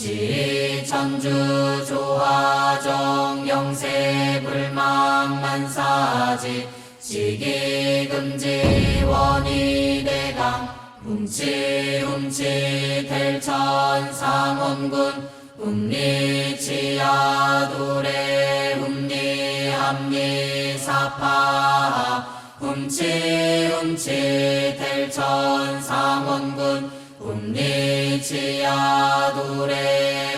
시천주 조화정 영세 불망 만사지 시기금지 원이대강 훔치 델천 상원군 훔리치야두레 훔리함리 사파 훔치 델천 상원군 훔리치야두레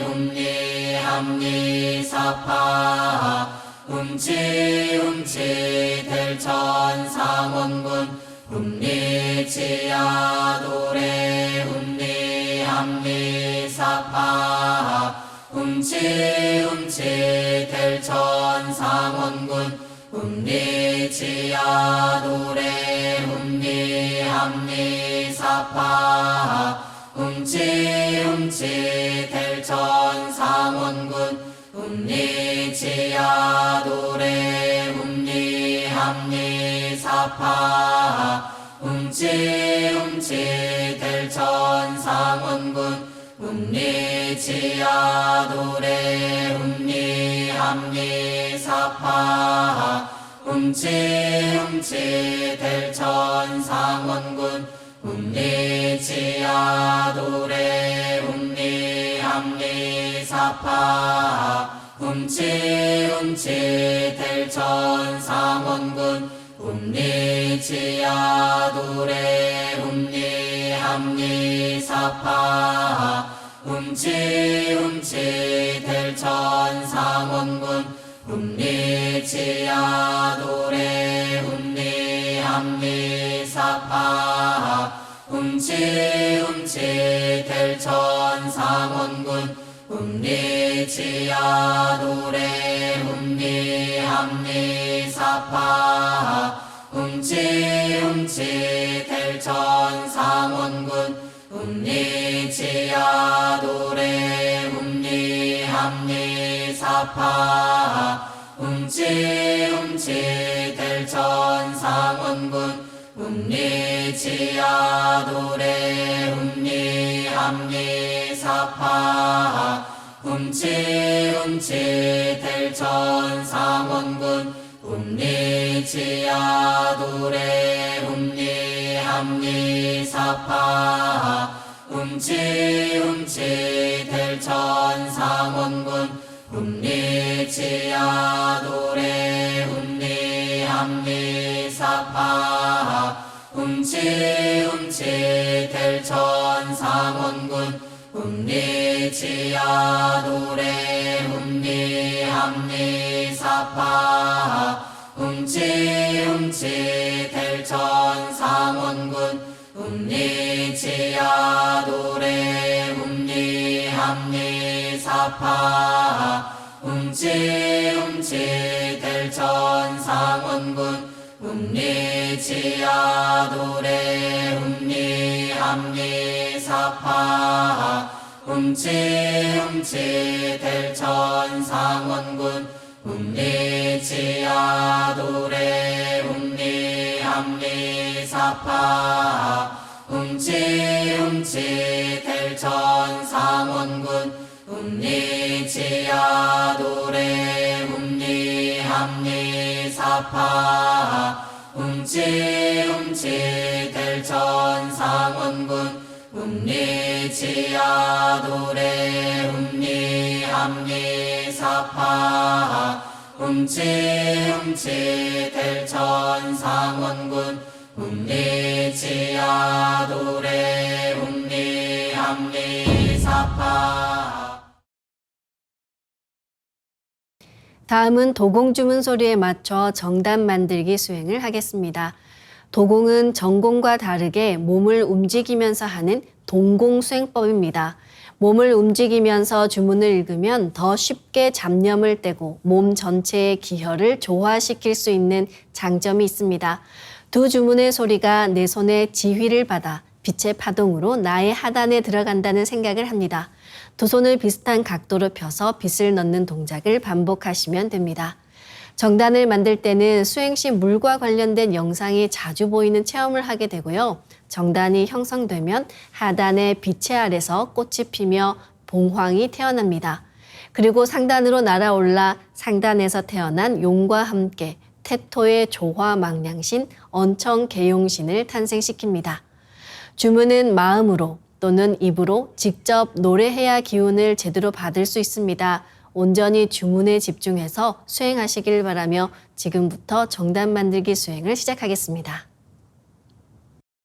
훔리함리 사파 훔치 델천 상원군 훔리치야도레 훔리함리 사파 훔치 델천 상원군 훔리치야도레 훔리함리 사파 훔치 델천 상원군 훔리치야도레 훔리함리 사파 훔치 델천 상원군 훔리치야도레 훔리함리 사파 훔치 델천 상원군 훔리치야도레 훔리함리 사파 훔치 델천 상원군 훔리치야도레 훔리함리 사파 훔치 델천 상원군 훔리치야도레 훔리함리 사파 훔치 델천 상원군 훔리치야도레 훔리함리 사파 훔치 델천 상원군 훔리치야도레 훔리함리 사파 훔치 델천 상원군 훔리치야도레 훔리함리 사파 훔치 델천 상원군 훔리치야도레 훔리함리 사파 훔치 델천 상원군 훔리치야도레 훔리함리 사파 훔치 델천 상원군 훔리치야도레 훔리함리 사파 훔치 델천 상원군 훔리치야도레 훔리함리 사파 훔치 델천 상원군 훔리치야도레 훔리함리 사파 훔치 델천 상원군 훔리치야도레 훔리함리 사파 훔치 델천 상원군 훔리치야도레 훔리함리 사파 훔치 델천 상원군 훔리치야도레 훔리함리 사파 훔치 델천 상원군 훔리치야도레 훔리함리 사파. 다음은 도공 주문 소리에 맞춰 정단 만들기 수행을 하겠습니다. 도공은 전공과 다르게 몸을 움직이면서 하는 동공 수행법입니다. 몸을 움직이면서 주문을 읽으면 더 쉽게 잡념을 떼고 몸 전체의 기혈을 조화시킬 수 있는 장점이 있습니다. 두 주문의 소리가 내 손의 지휘를 받아 빛의 파동으로 나의 하단에 들어간다는 생각을 합니다. 두 손을 비슷한 각도로 펴서 빛을 넣는 동작을 반복하시면 됩니다. 정단을 만들 때는 수행 시 물과 관련된 영상이 자주 보이는 체험을 하게 되고요. 정단이 형성되면 하단의 빛의 아래서 꽃이 피며 봉황이 태어납니다. 그리고 상단으로 날아올라 상단에서 태어난 용과 함께 태토의 조화망량신 언청계용신을 탄생시킵니다. 주문은 마음으로 또는 입으로 직접 노래해야 기운을 제대로 받을 수 있습니다. 온전히 주문에 집중해서 수행하시길 바라며 지금부터 정단 만들기 수행을 시작하겠습니다.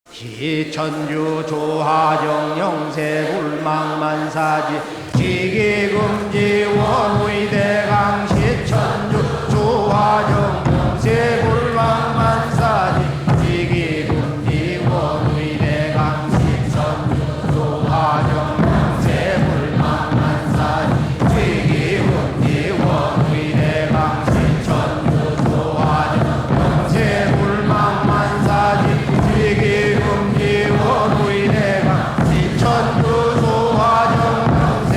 시천주 조하정 영세불망만사지 지기금지 원의대강 시천주 조하정 영세불망만사지 지기금지 원의대강 시천주 조하정 영세불망만사지 지기금지 원의대강 시천주 조하정 영세불망만사지 지기금지 원의대강 시천주 조하정 영세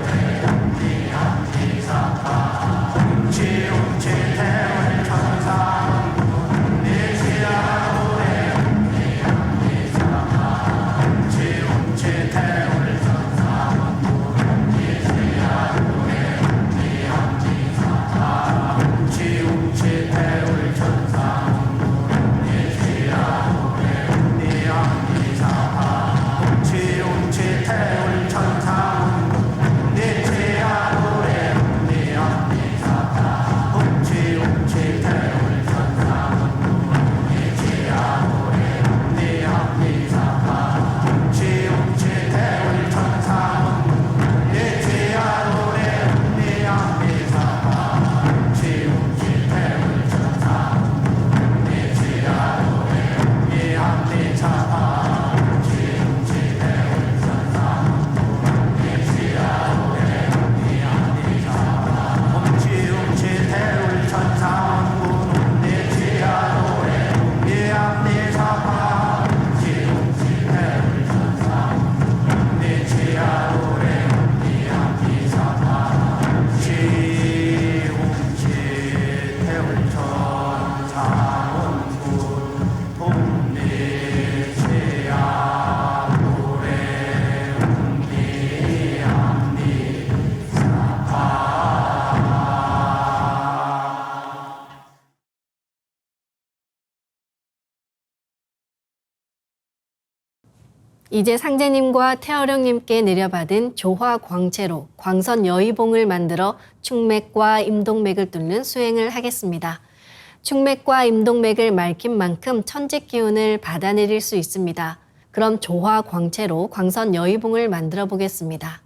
이제 상제님과 태어령님께 내려받은 조화광채로 광선 여의봉을 만들어 충맥과 임동맥을 뚫는 수행을 하겠습니다. 충맥과 임동맥을 맑힌 만큼 천직 기운을 받아내릴 수 있습니다. 그럼 조화광채로 광선 여의봉을 만들어 보겠습니다.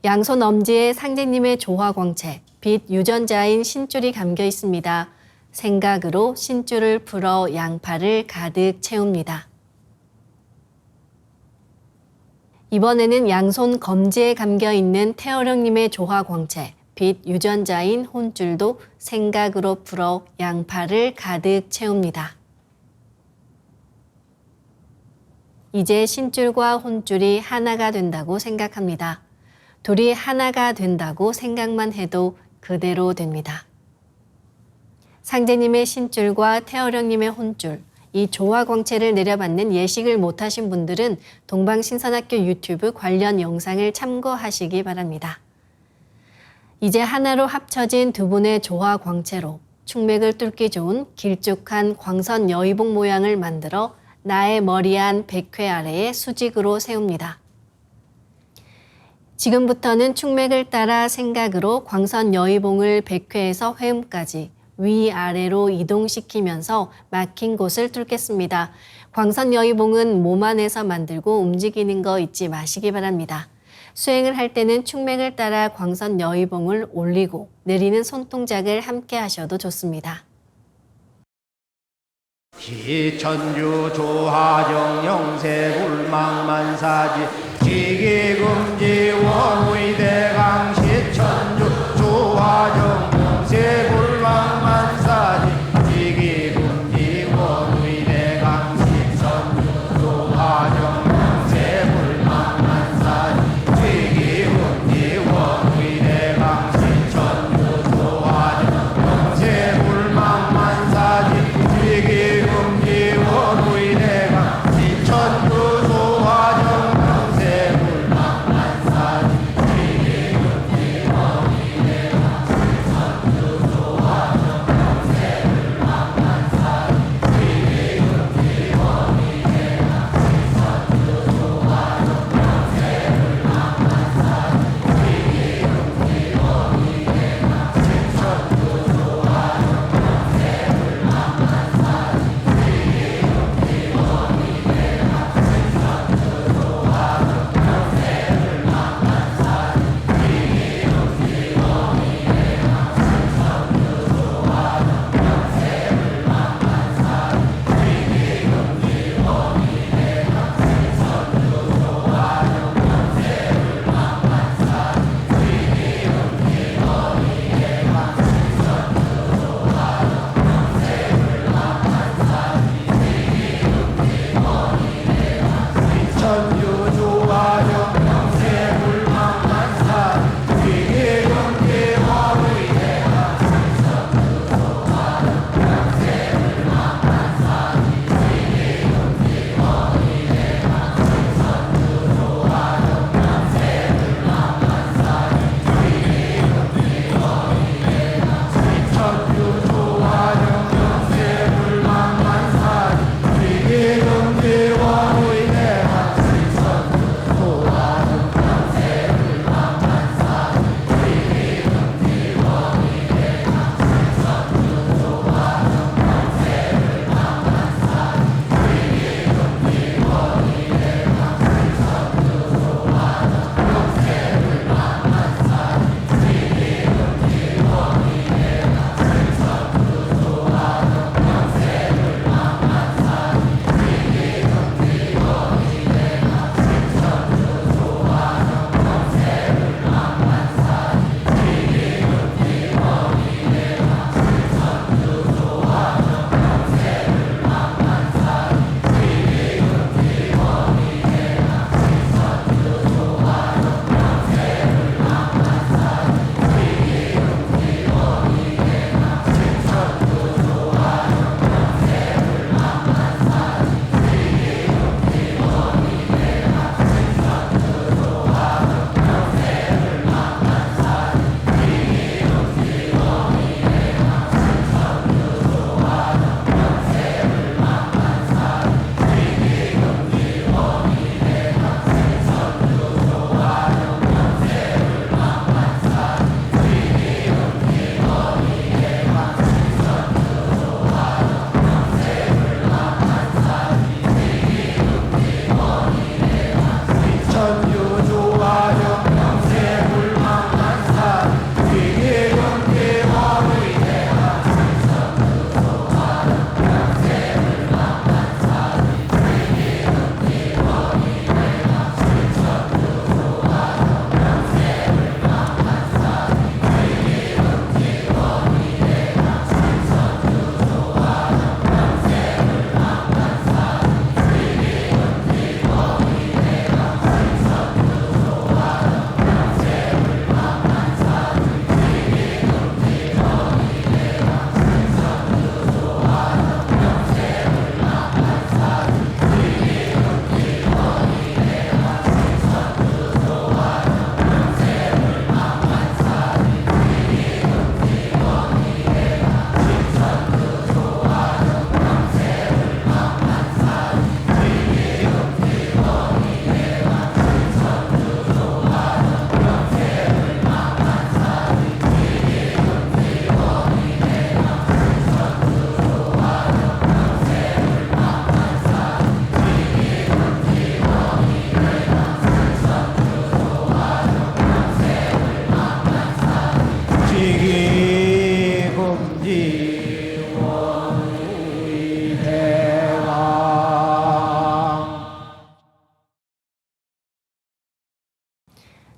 양손 엄지에 상제님의 조화광채, 빛 유전자인 신줄이 감겨 있습니다. 생각으로 신줄을 풀어 양팔을 가득 채웁니다. 이번에는 양손 검지에 감겨 있는 태어령님의 조화광채, 빛 유전자인 혼줄도 생각으로 풀어 양팔을 가득 채웁니다. 이제 신줄과 혼줄이 하나가 된다고 생각합니다. 둘이 하나가 된다고 생각만 해도 그대로 됩니다. 상제님의 신줄과 태어령님의 혼줄, 이 조화광채를 내려받는 예식을 못하신 분들은 동방신선학교 유튜브 관련 영상을 참고하시기 바랍니다. 이제 하나로 합쳐진 두 분의 조화광채로 충맥을 뚫기 좋은 길쭉한 광선 여의봉 모양을 만들어 나의 머리 안 100회 아래에 수직으로 세웁니다. 지금부터는 충맥을 따라 생각으로 광선 여의봉을 100회에서 회음까지 위아래로 이동시키면서 막힌 곳을 뚫겠습니다. 광선 여의봉은 몸 안에서 만들고 움직이는 거 잊지 마시기 바랍니다. 수행을 할 때는 충맥을 따라 광선 여의봉을 올리고 내리는 손동작을 함께 하셔도 좋습니다. 시천주 조화정 영세불망만사지 지기금지 원의대강 시천주 조화정 영세불망만사지 지기금지 원의대강 시천주 조화정 영세불망만사지 지기금지 원의대강 시천주 조화정 영세불망만사지 지기금지 원의대강 시천주 조화정 영세불망만사지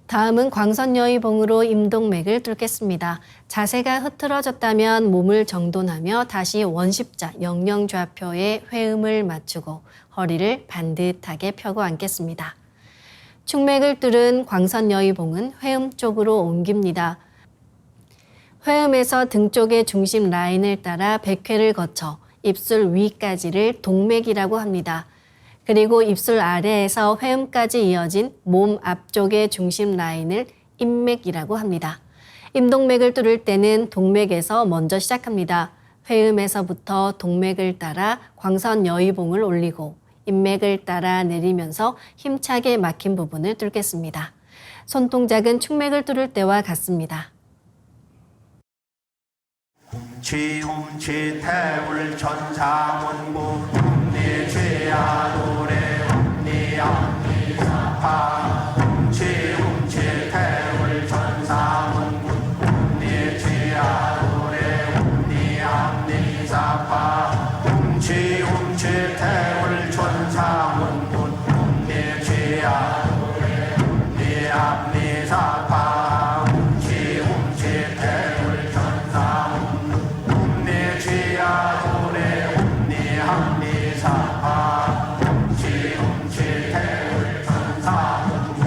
다음은 광선여의봉으로 임동맥을 뚫겠습니다. 자세가 흐트러졌다면 몸을 정돈하며 다시 원십자 영영좌표에 회음을 맞추고 허리를 반듯하게 펴고 앉겠습니다. 충맥을 뚫은 광선여의봉은 회음 쪽으로 옮깁니다. 회음에서 등 쪽의 중심 라인을 따라 백회를 거쳐 입술 위까지를 동맥이라고 합니다. 그리고 입술 아래에서 회음까지 이어진 몸 앞쪽의 중심 라인을 임맥이라고 합니다. 임동맥을 뚫을 때는 동맥에서 먼저 시작합니다. 회음에서부터 동맥을 따라 광선여의봉을 올리고 임맥을 따라 내리면서 힘차게 막힌 부분을 뚫겠습니다. 손동작은 충맥을 뚫을 때와 같습니다. 지움치 태울 천상원구 내 죄야 노래 내 암리사파 지움치 태울 천상원구 내 죄야 노래 내 암리사파 지움치 태울 천상원구 내 죄야 노래 내 암리사파 지움치 태울 천상원구 내 죄야 노래 내 암리사파 지움치 태울 천상원구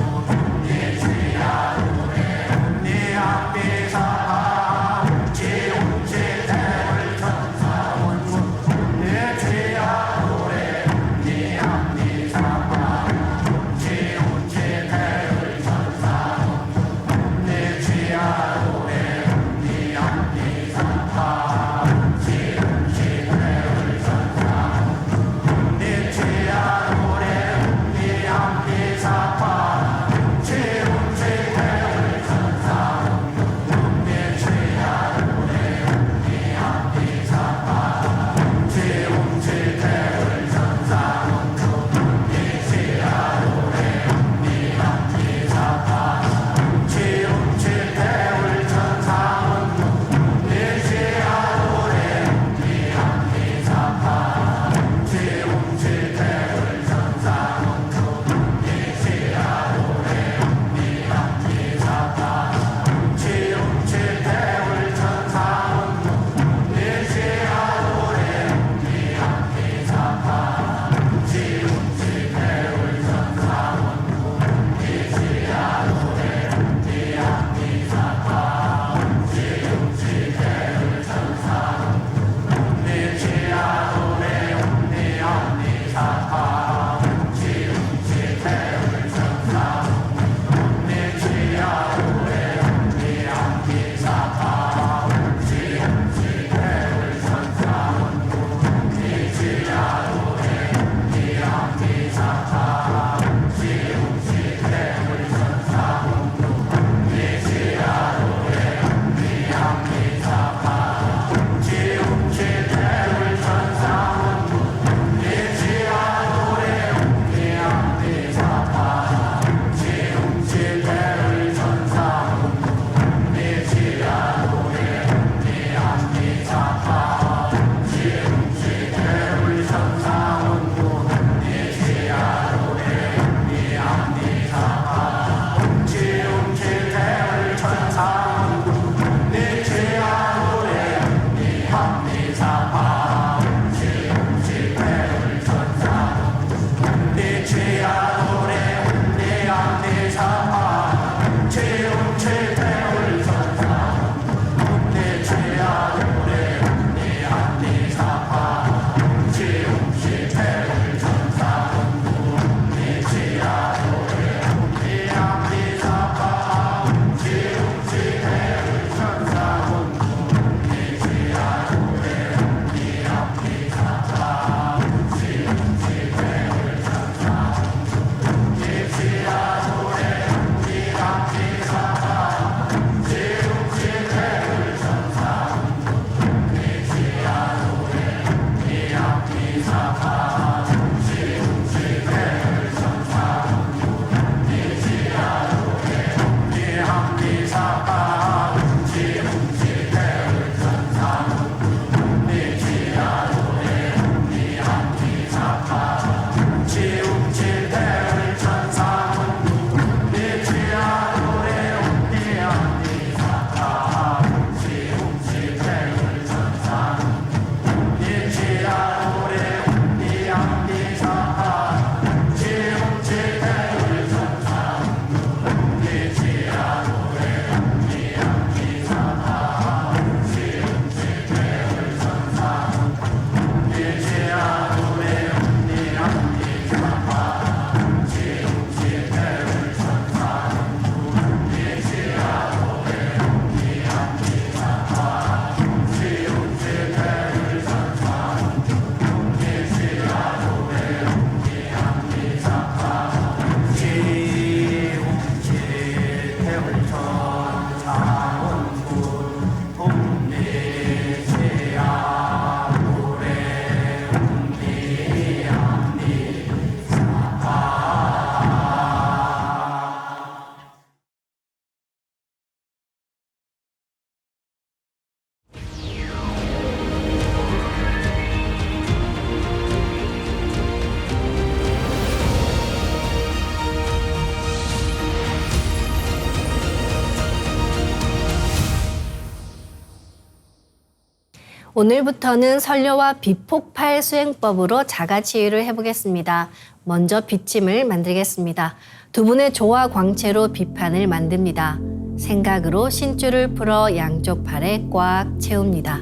오늘부터는 선료와 비폭발 수행법으로 자가치유를 해보겠습니다. 먼저 비침을 만들겠습니다. 두 분의 조화 광채로 비판을 만듭니다. 생각으로 신줄을 풀어 양쪽 팔에 꽉 채웁니다.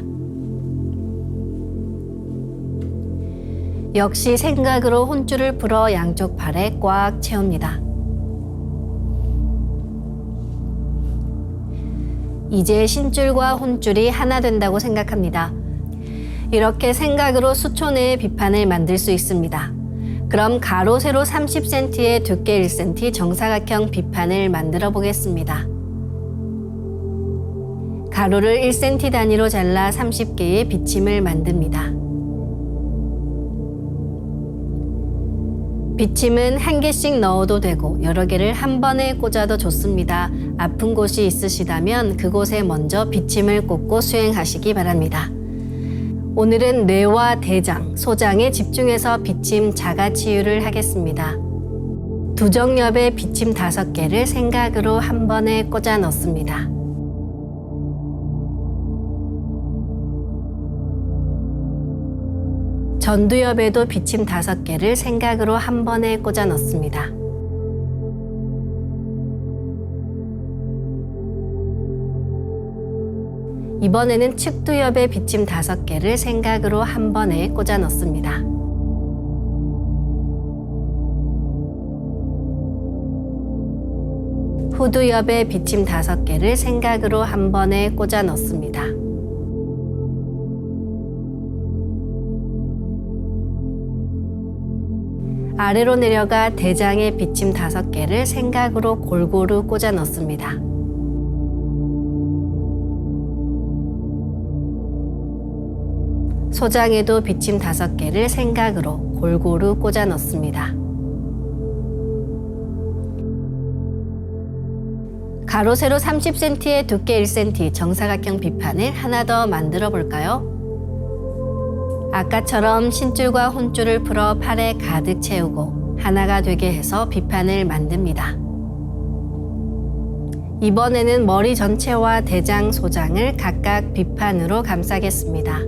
역시 생각으로 혼줄을 풀어 양쪽 팔에 꽉 채웁니다. 이제 신줄과 혼줄이 하나 된다고 생각합니다. 이렇게 생각으로 수초 내에 비판을 만들 수 있습니다. 그럼 가로 세로 30cm에 두께 1cm 정사각형 비판을 만들어 보겠습니다. 가로를 1cm 단위로 잘라 30개의 비침을 만듭니다. 비침은 한 개씩 넣어도 되고 여러 개를 한 번에 꽂아도 좋습니다. 아픈 곳이 있으시다면 그곳에 먼저 비침을 꽂고 수행하시기 바랍니다. 오늘은 뇌와 대장, 소장에 집중해서 비침 자가치유를 하겠습니다. 두정엽에 비침 5개를 생각으로 한 번에 꽂아 넣습니다. 전두엽에도 비침 5개를 생각으로 한 번에 꽂아 넣습니다. 이번에는 측두엽에 비침 5개를 생각으로 한 번에 꽂아 넣습니다. 후두엽에 비침 5개를 생각으로 한 번에 꽂아 넣습니다. 아래로 내려가 대장에 비침 5개를 생각으로 골고루 꽂아 넣습니다. 소장에도 비침 5개를 생각으로 골고루 꽂아 넣습니다. 가로 세로 30cm에 두께 1cm 정사각형 비판을 하나 더 만들어 볼까요? 아까처럼 신줄과 혼줄을 풀어 팔에 가득 채우고 하나가 되게 해서 비판을 만듭니다. 이번에는 머리 전체와 대장, 소장을 각각 비판으로 감싸겠습니다.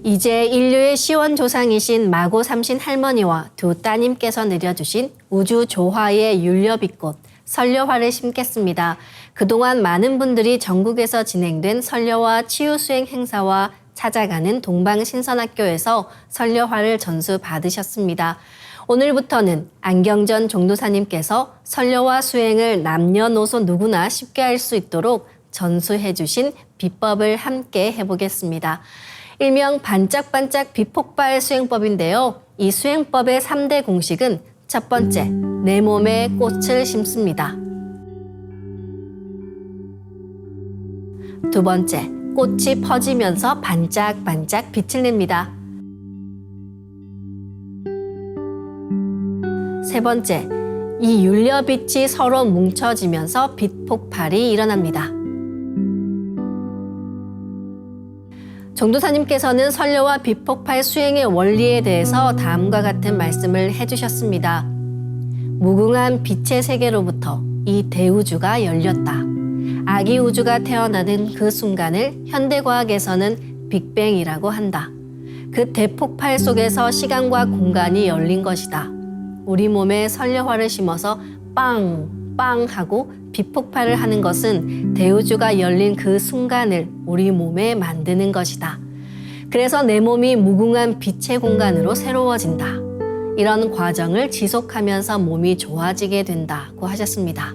이제 인류의 시원조상이신 마고 삼신 할머니와 두 따님께서 내려주신 우주 조화의 율려빛꽃 설려화를 심겠습니다. 그동안 많은 분들이 전국에서 진행된 설려화 치유수행 행사와 찾아가는 동방신선학교에서 설려화를 전수 받으셨습니다. 오늘부터는 안경전 종도사님께서 설려화 수행을 남녀노소 누구나 쉽게 할 수 있도록 전수해 주신 비법을 함께 해보겠습니다. 일명 반짝반짝 비폭발 수행법인데요. 이 수행법의 3대 공식은 첫 번째, 내 몸에 꽃을 심습니다. 두 번째, 꽃이 퍼지면서 반짝반짝 빛을 냅니다. 세 번째, 이 율려빛이 서로 뭉쳐지면서 빛 폭발이 일어납니다. 종도사님께서는 설려와 빛폭발 수행의 원리에 대해서 다음과 같은 말씀을 해주셨습니다. 무궁한 빛의 세계로부터 이 대우주가 열렸다. 아기 우주가 태어나는 그 순간을 현대과학에서는 빅뱅이라고 한다. 그 대폭발 속에서 시간과 공간이 열린 것이다. 우리 몸에 설려화를 심어서 빵! 빵! 하고 빛폭발을 하는 것은 대우주가 열린 그 순간을 우리 몸에 만드는 것이다. 그래서 내 몸이 무궁한 빛의 공간으로 새로워진다. 이런 과정을 지속하면서 몸이 좋아지게 된다고 하셨습니다.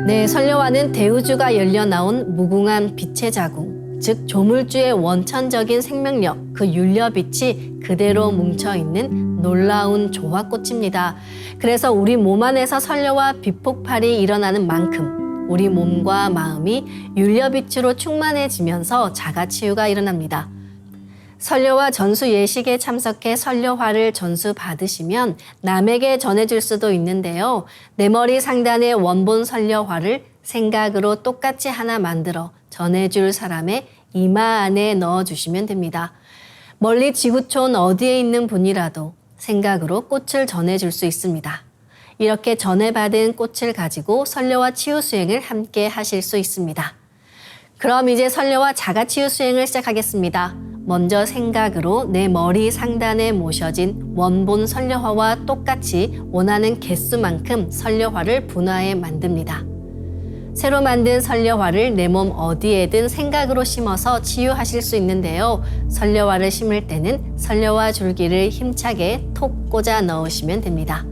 네, 설려화는 대우주가 열려 나온 무궁한 빛의 자궁, 즉 조물주의 원천적인 생명력, 그 율려빛이 그대로 뭉쳐있는 놀라운 조화꽃입니다. 그래서 우리 몸 안에서 설려와 빛폭발이 일어나는 만큼 우리 몸과 마음이 율려빛으로 충만해지면서 자가치유가 일어납니다. 설려화 전수 예식에 참석해 설려화를 전수 받으시면 남에게 전해줄 수도 있는데요. 내 머리 상단에 원본 설려화를 생각으로 똑같이 하나 만들어 전해줄 사람의 이마 안에 넣어주시면 됩니다. 멀리 지구촌 어디에 있는 분이라도 생각으로 꽃을 전해줄 수 있습니다. 이렇게 전에 받은 꽃을 가지고 설려와 치유 수행을 함께 하실 수 있습니다. 그럼 이제 설려와 자가치유 수행을 시작하겠습니다. 먼저 생각으로 내 머리 상단에 모셔진 원본 설려화와 똑같이 원하는 개수만큼 설려화를 분화해 만듭니다. 새로 만든 설려화를 내 몸 어디에든 생각으로 심어서 치유하실 수 있는데요. 설려화를 심을 때는 설려화 줄기를 힘차게 톡 꽂아 넣으시면 됩니다.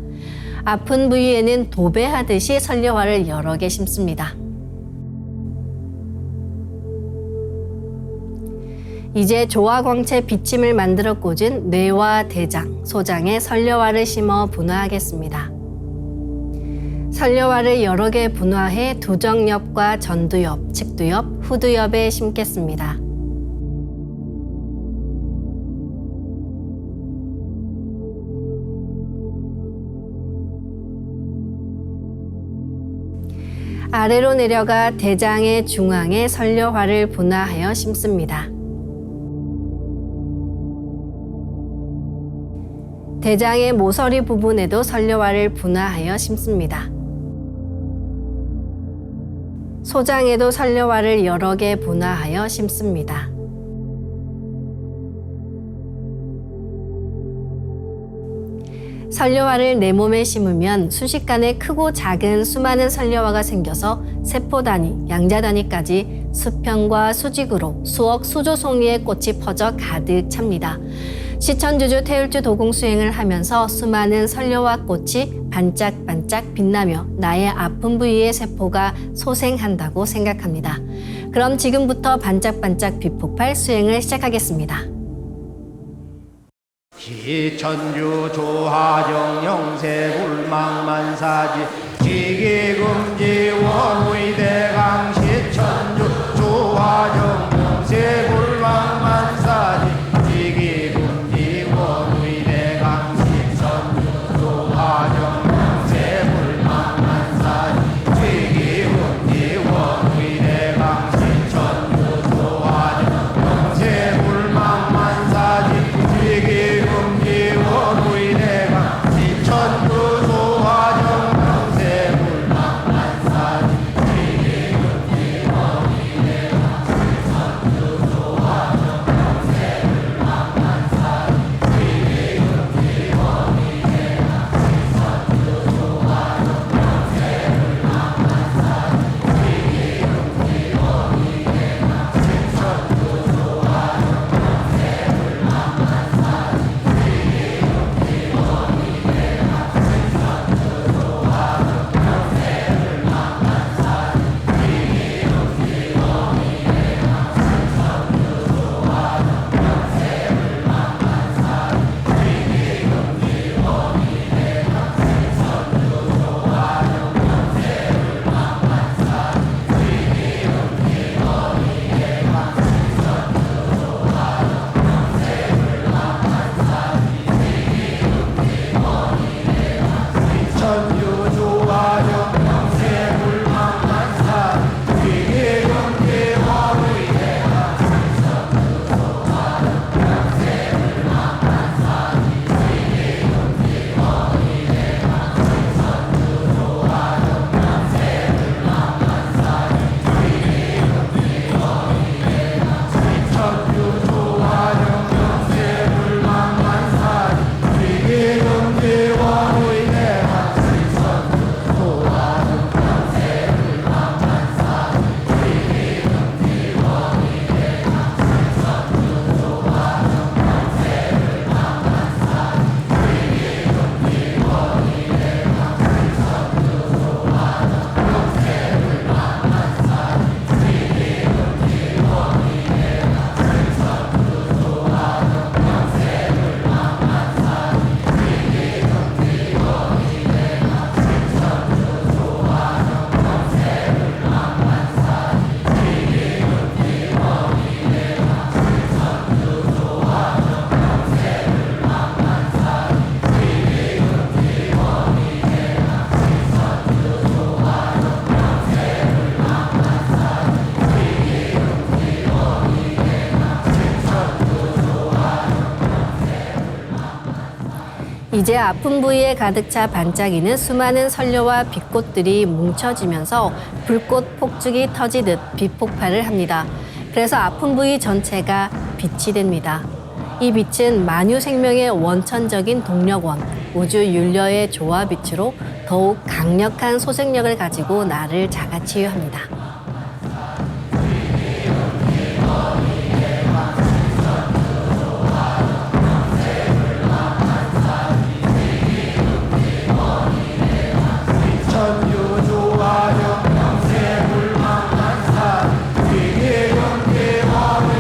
아픈 부위에는 도배하듯이 설려화를 여러 개 심습니다. 이제 조화광채 비침을 만들어 꽂은 뇌와 대장, 소장에 설려화를 심어 분화하겠습니다. 설려화를 여러 개 분화해 두정엽과 전두엽, 측두엽, 후두엽에 심겠습니다. 아래로 내려가 대장의 중앙에 설려화를 분화하여 심습니다. 대장의 모서리 부분에도 설려화를 분화하여 심습니다. 소장에도 설려화를 여러 개 분화하여 심습니다. 설려화를 내 몸에 심으면 순식간에 크고 작은 수많은 설려화가 생겨서 세포 단위, 양자 단위까지 수평과 수직으로 수억 수조 송이의 꽃이 퍼져 가득 찹니다. 시천주주 태울주 도공 수행을 하면서 수많은 설려화 꽃이 반짝반짝 빛나며 나의 아픈 부위의 세포가 소생한다고 생각합니다. 그럼 지금부터 반짝반짝 빛폭발 수행을 시작하겠습니다. 시천주 조화정 영세불망만사지 지기금지 원의대강 시천주 조화정 영세불망만사지 지기금지 원의대강 시천주 조화정 영세불망만사지 지기금지 원의대강 시천주 조화정 영세불망만사지 지기금지 원의대강 시천주 조화정 영세불망만사지 지기금지 원의대강 시천주 조화정 영세불망만사지 지기금지 원의대강 시천주 조화정 영세불망만사지 지기금지 원의대강 시천주 조화정 영세불망만사지 지기금지 원의대강 이제 아픈 부위에 가득 차 반짝이는 수많은 선료와 빛꽃들이 뭉쳐지면서 불꽃 폭죽이 터지듯 빛폭발을 합니다. 그래서 아픈 부위 전체가 빛이 됩니다. 이 빛은 만유 생명의 원천적인 동력원, 우주 윤려의 조화 빛으로 더욱 강력한 소생력을 가지고 나를 자가치유합니다. 천주조화정 영세불망만사 위계경계화의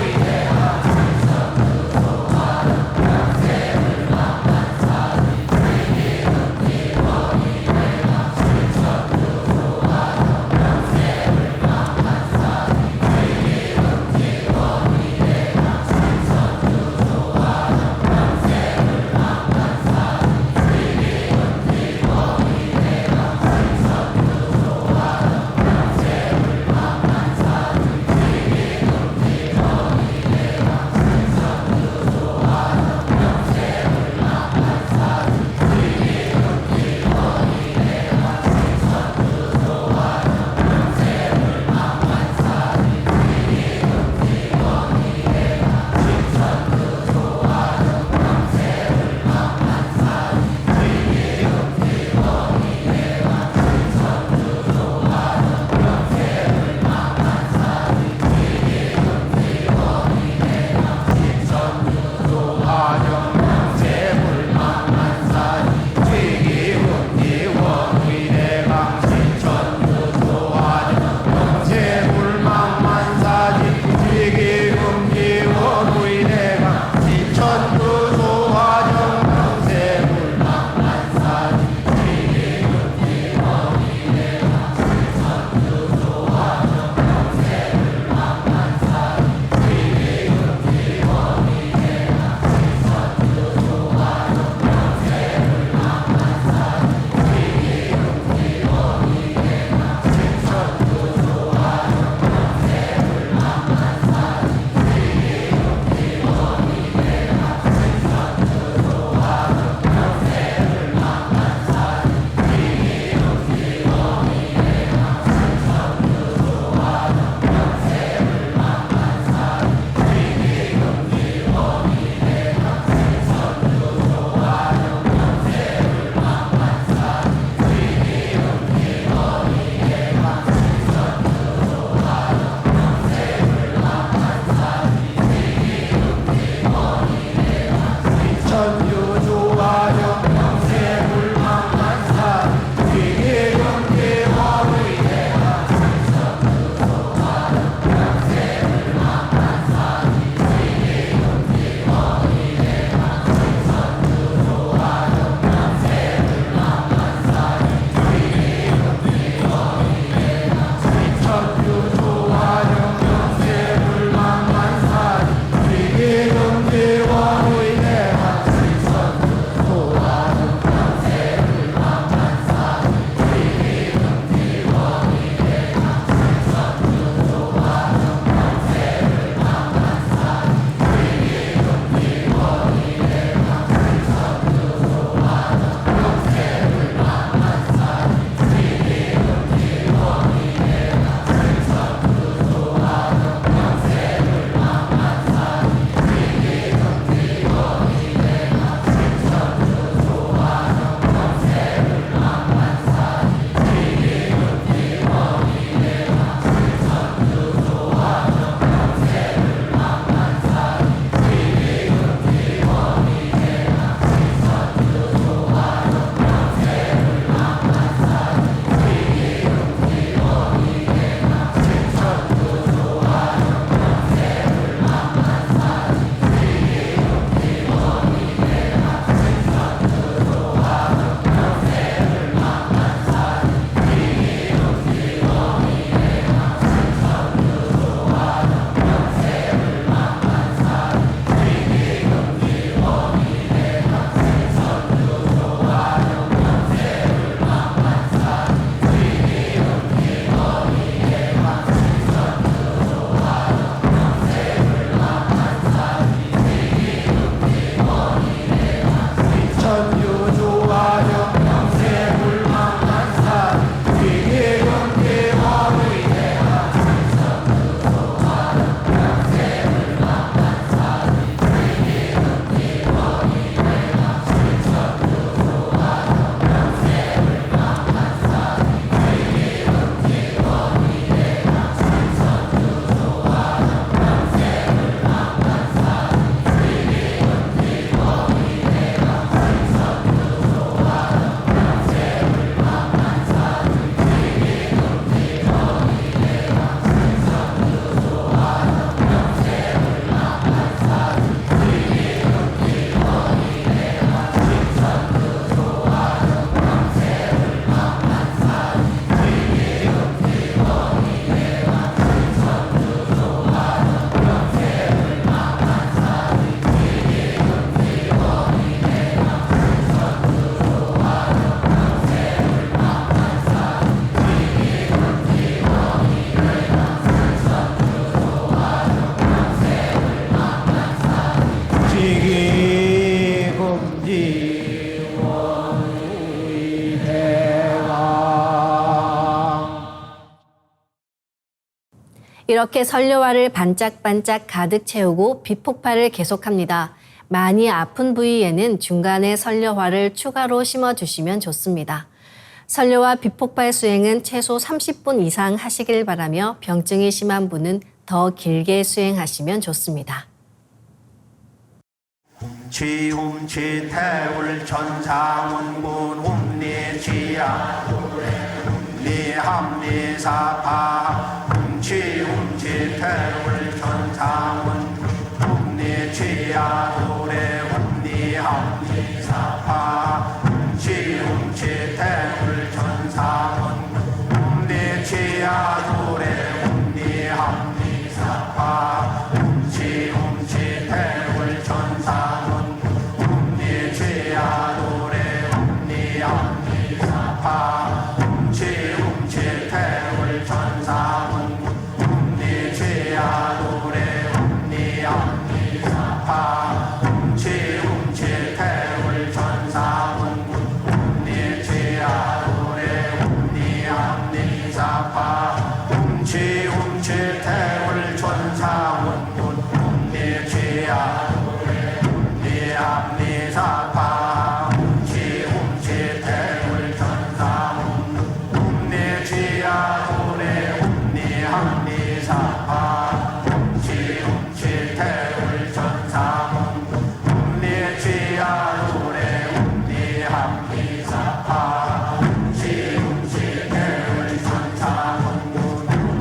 이렇게 설료화를 반짝반짝 가득 채우고 비폭발을 계속합니다. 많이 아픈 부위에는 중간에 설료화를 추가로 심어주시면 좋습니다. 설료화 비폭발 수행은 최소 30분 이상 하시길 바라며 병증이 심한 분은 더 길게 수행하시면 좋습니다. 지움치 태울 천상운군 움니지야 움니함니사파 지움치 태울 천상운 움니지야 도래 움니함니사파 지움치 태울 천상운 움니지야 도래 움니함니사파 지움치 태울 천상운 움니지야 도래 움니함니사파 지움치 태울 천상운 움니지야 도래 움니함니사파 지움치 태울 천상운 움니지야 도래 움니함니사파 지움치 태울 천상운 움니지야 도래 움니함니사파 지움치 태울 천상운 움니지야 도래 움니함니사파 지움치 태울 천상운 움니지야 도래 움니함니사파 지움치 태울 천상운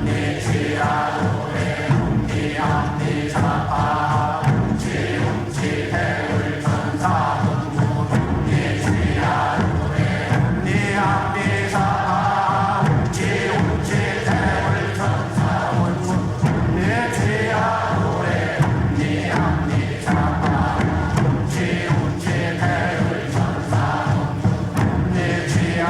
움니지야 도래 움니함니사파 지움치 태울 천상운 움니지야 도래 움니함니사파 지움치 태울 천상운 움니지야 도래 움니함니사파 지움치 태울 천상운 움니지야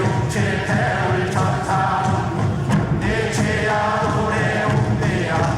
웅치 태울 천사 내 죄야 노래 웅대야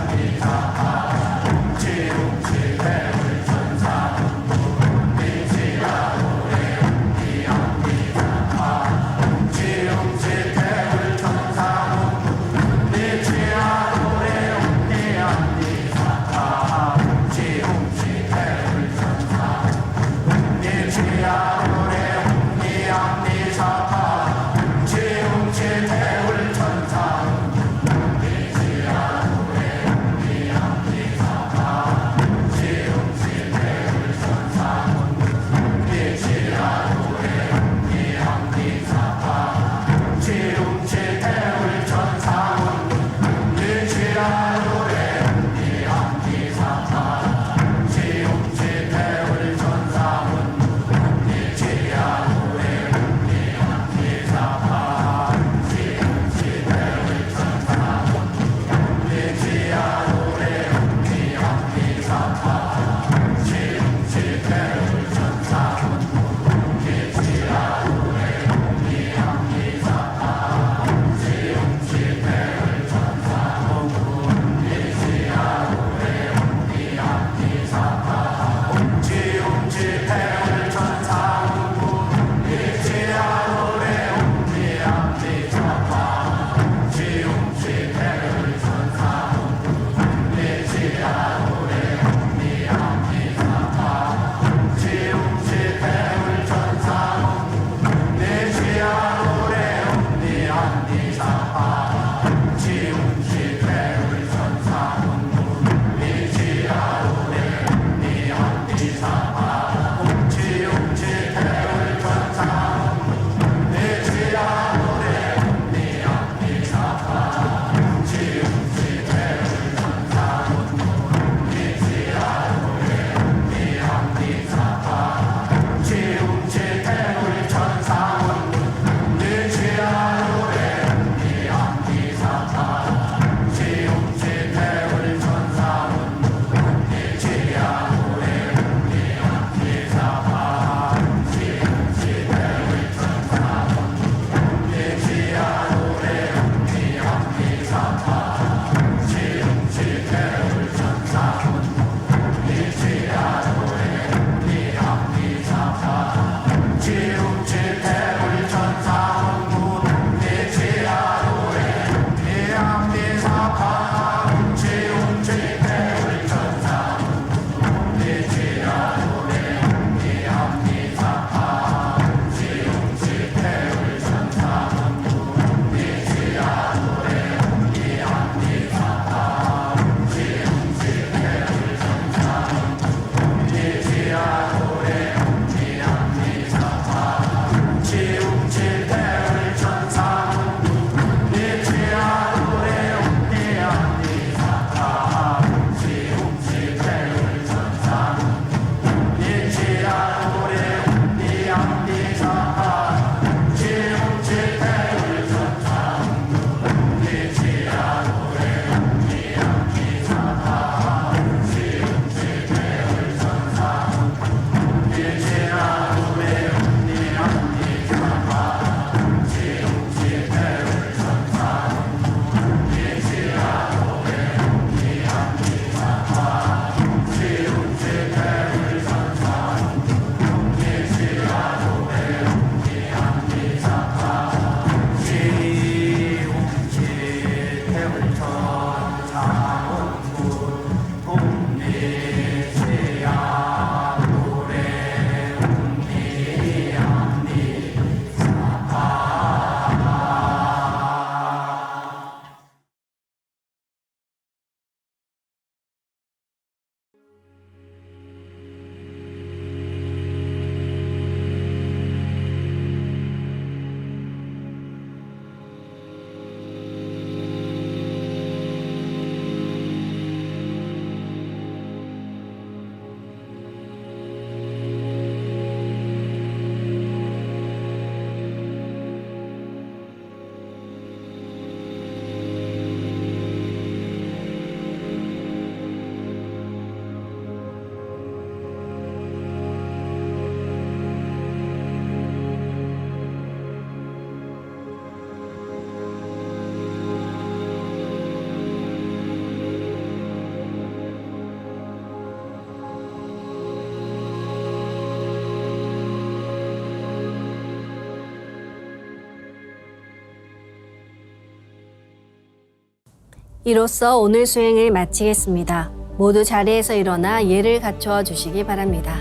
이로써 오늘 수행을 마치겠습니다. 모두 자리에서 일어나 예를 갖춰 주시기 바랍니다.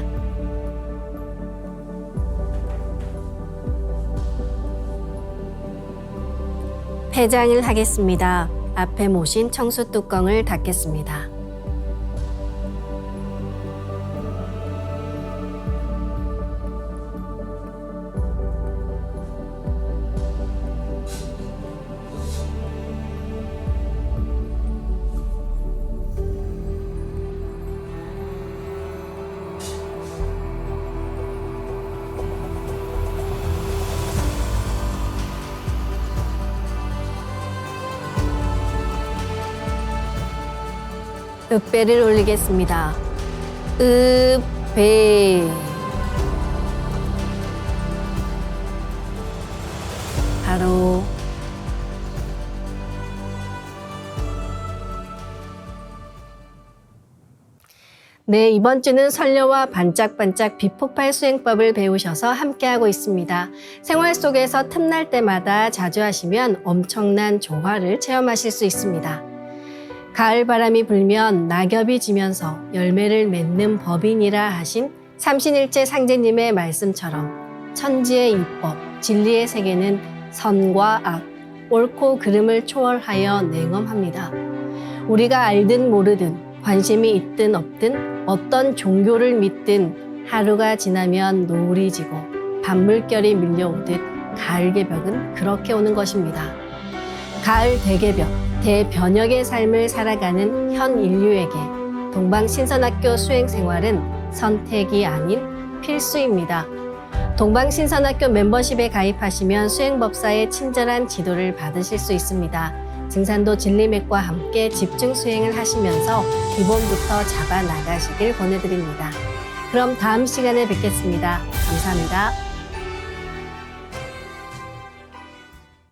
폐장을 하겠습니다. 앞에 모신 청수 뚜껑을 닫겠습니다. 읍배를 올리겠습니다. 읍배. 바로 네, 이번 주는 선녀와 반짝반짝 비폭발 수행법을 배우셔서 함께하고 있습니다. 생활 속에서 틈날 때마다 자주 하시면 엄청난 조화를 체험하실 수 있습니다. 가을 바람이 불면 낙엽이 지면서 열매를 맺는 법이니라 하신 삼신일체 상제님의 말씀처럼 천지의 이법, 진리의 세계는 선과 악, 옳고 그름을 초월하여 냉엄합니다. 우리가 알든 모르든 관심이 있든 없든 어떤 종교를 믿든 하루가 지나면 노을이 지고 밤물결이 밀려오듯 가을 개벽은 그렇게 오는 것입니다. 가을 대개벽, 대변혁의 삶을 살아가는 현 인류에게 동방신선학교 수행생활은 선택이 아닌 필수입니다. 동방신선학교 멤버십에 가입하시면 수행법사의 친절한 지도를 받으실 수 있습니다. 증산도 진리맥과 함께 집중 수행을 하시면서 기본부터 잡아 나가시길 권해드립니다. 그럼 다음 시간에 뵙겠습니다. 감사합니다.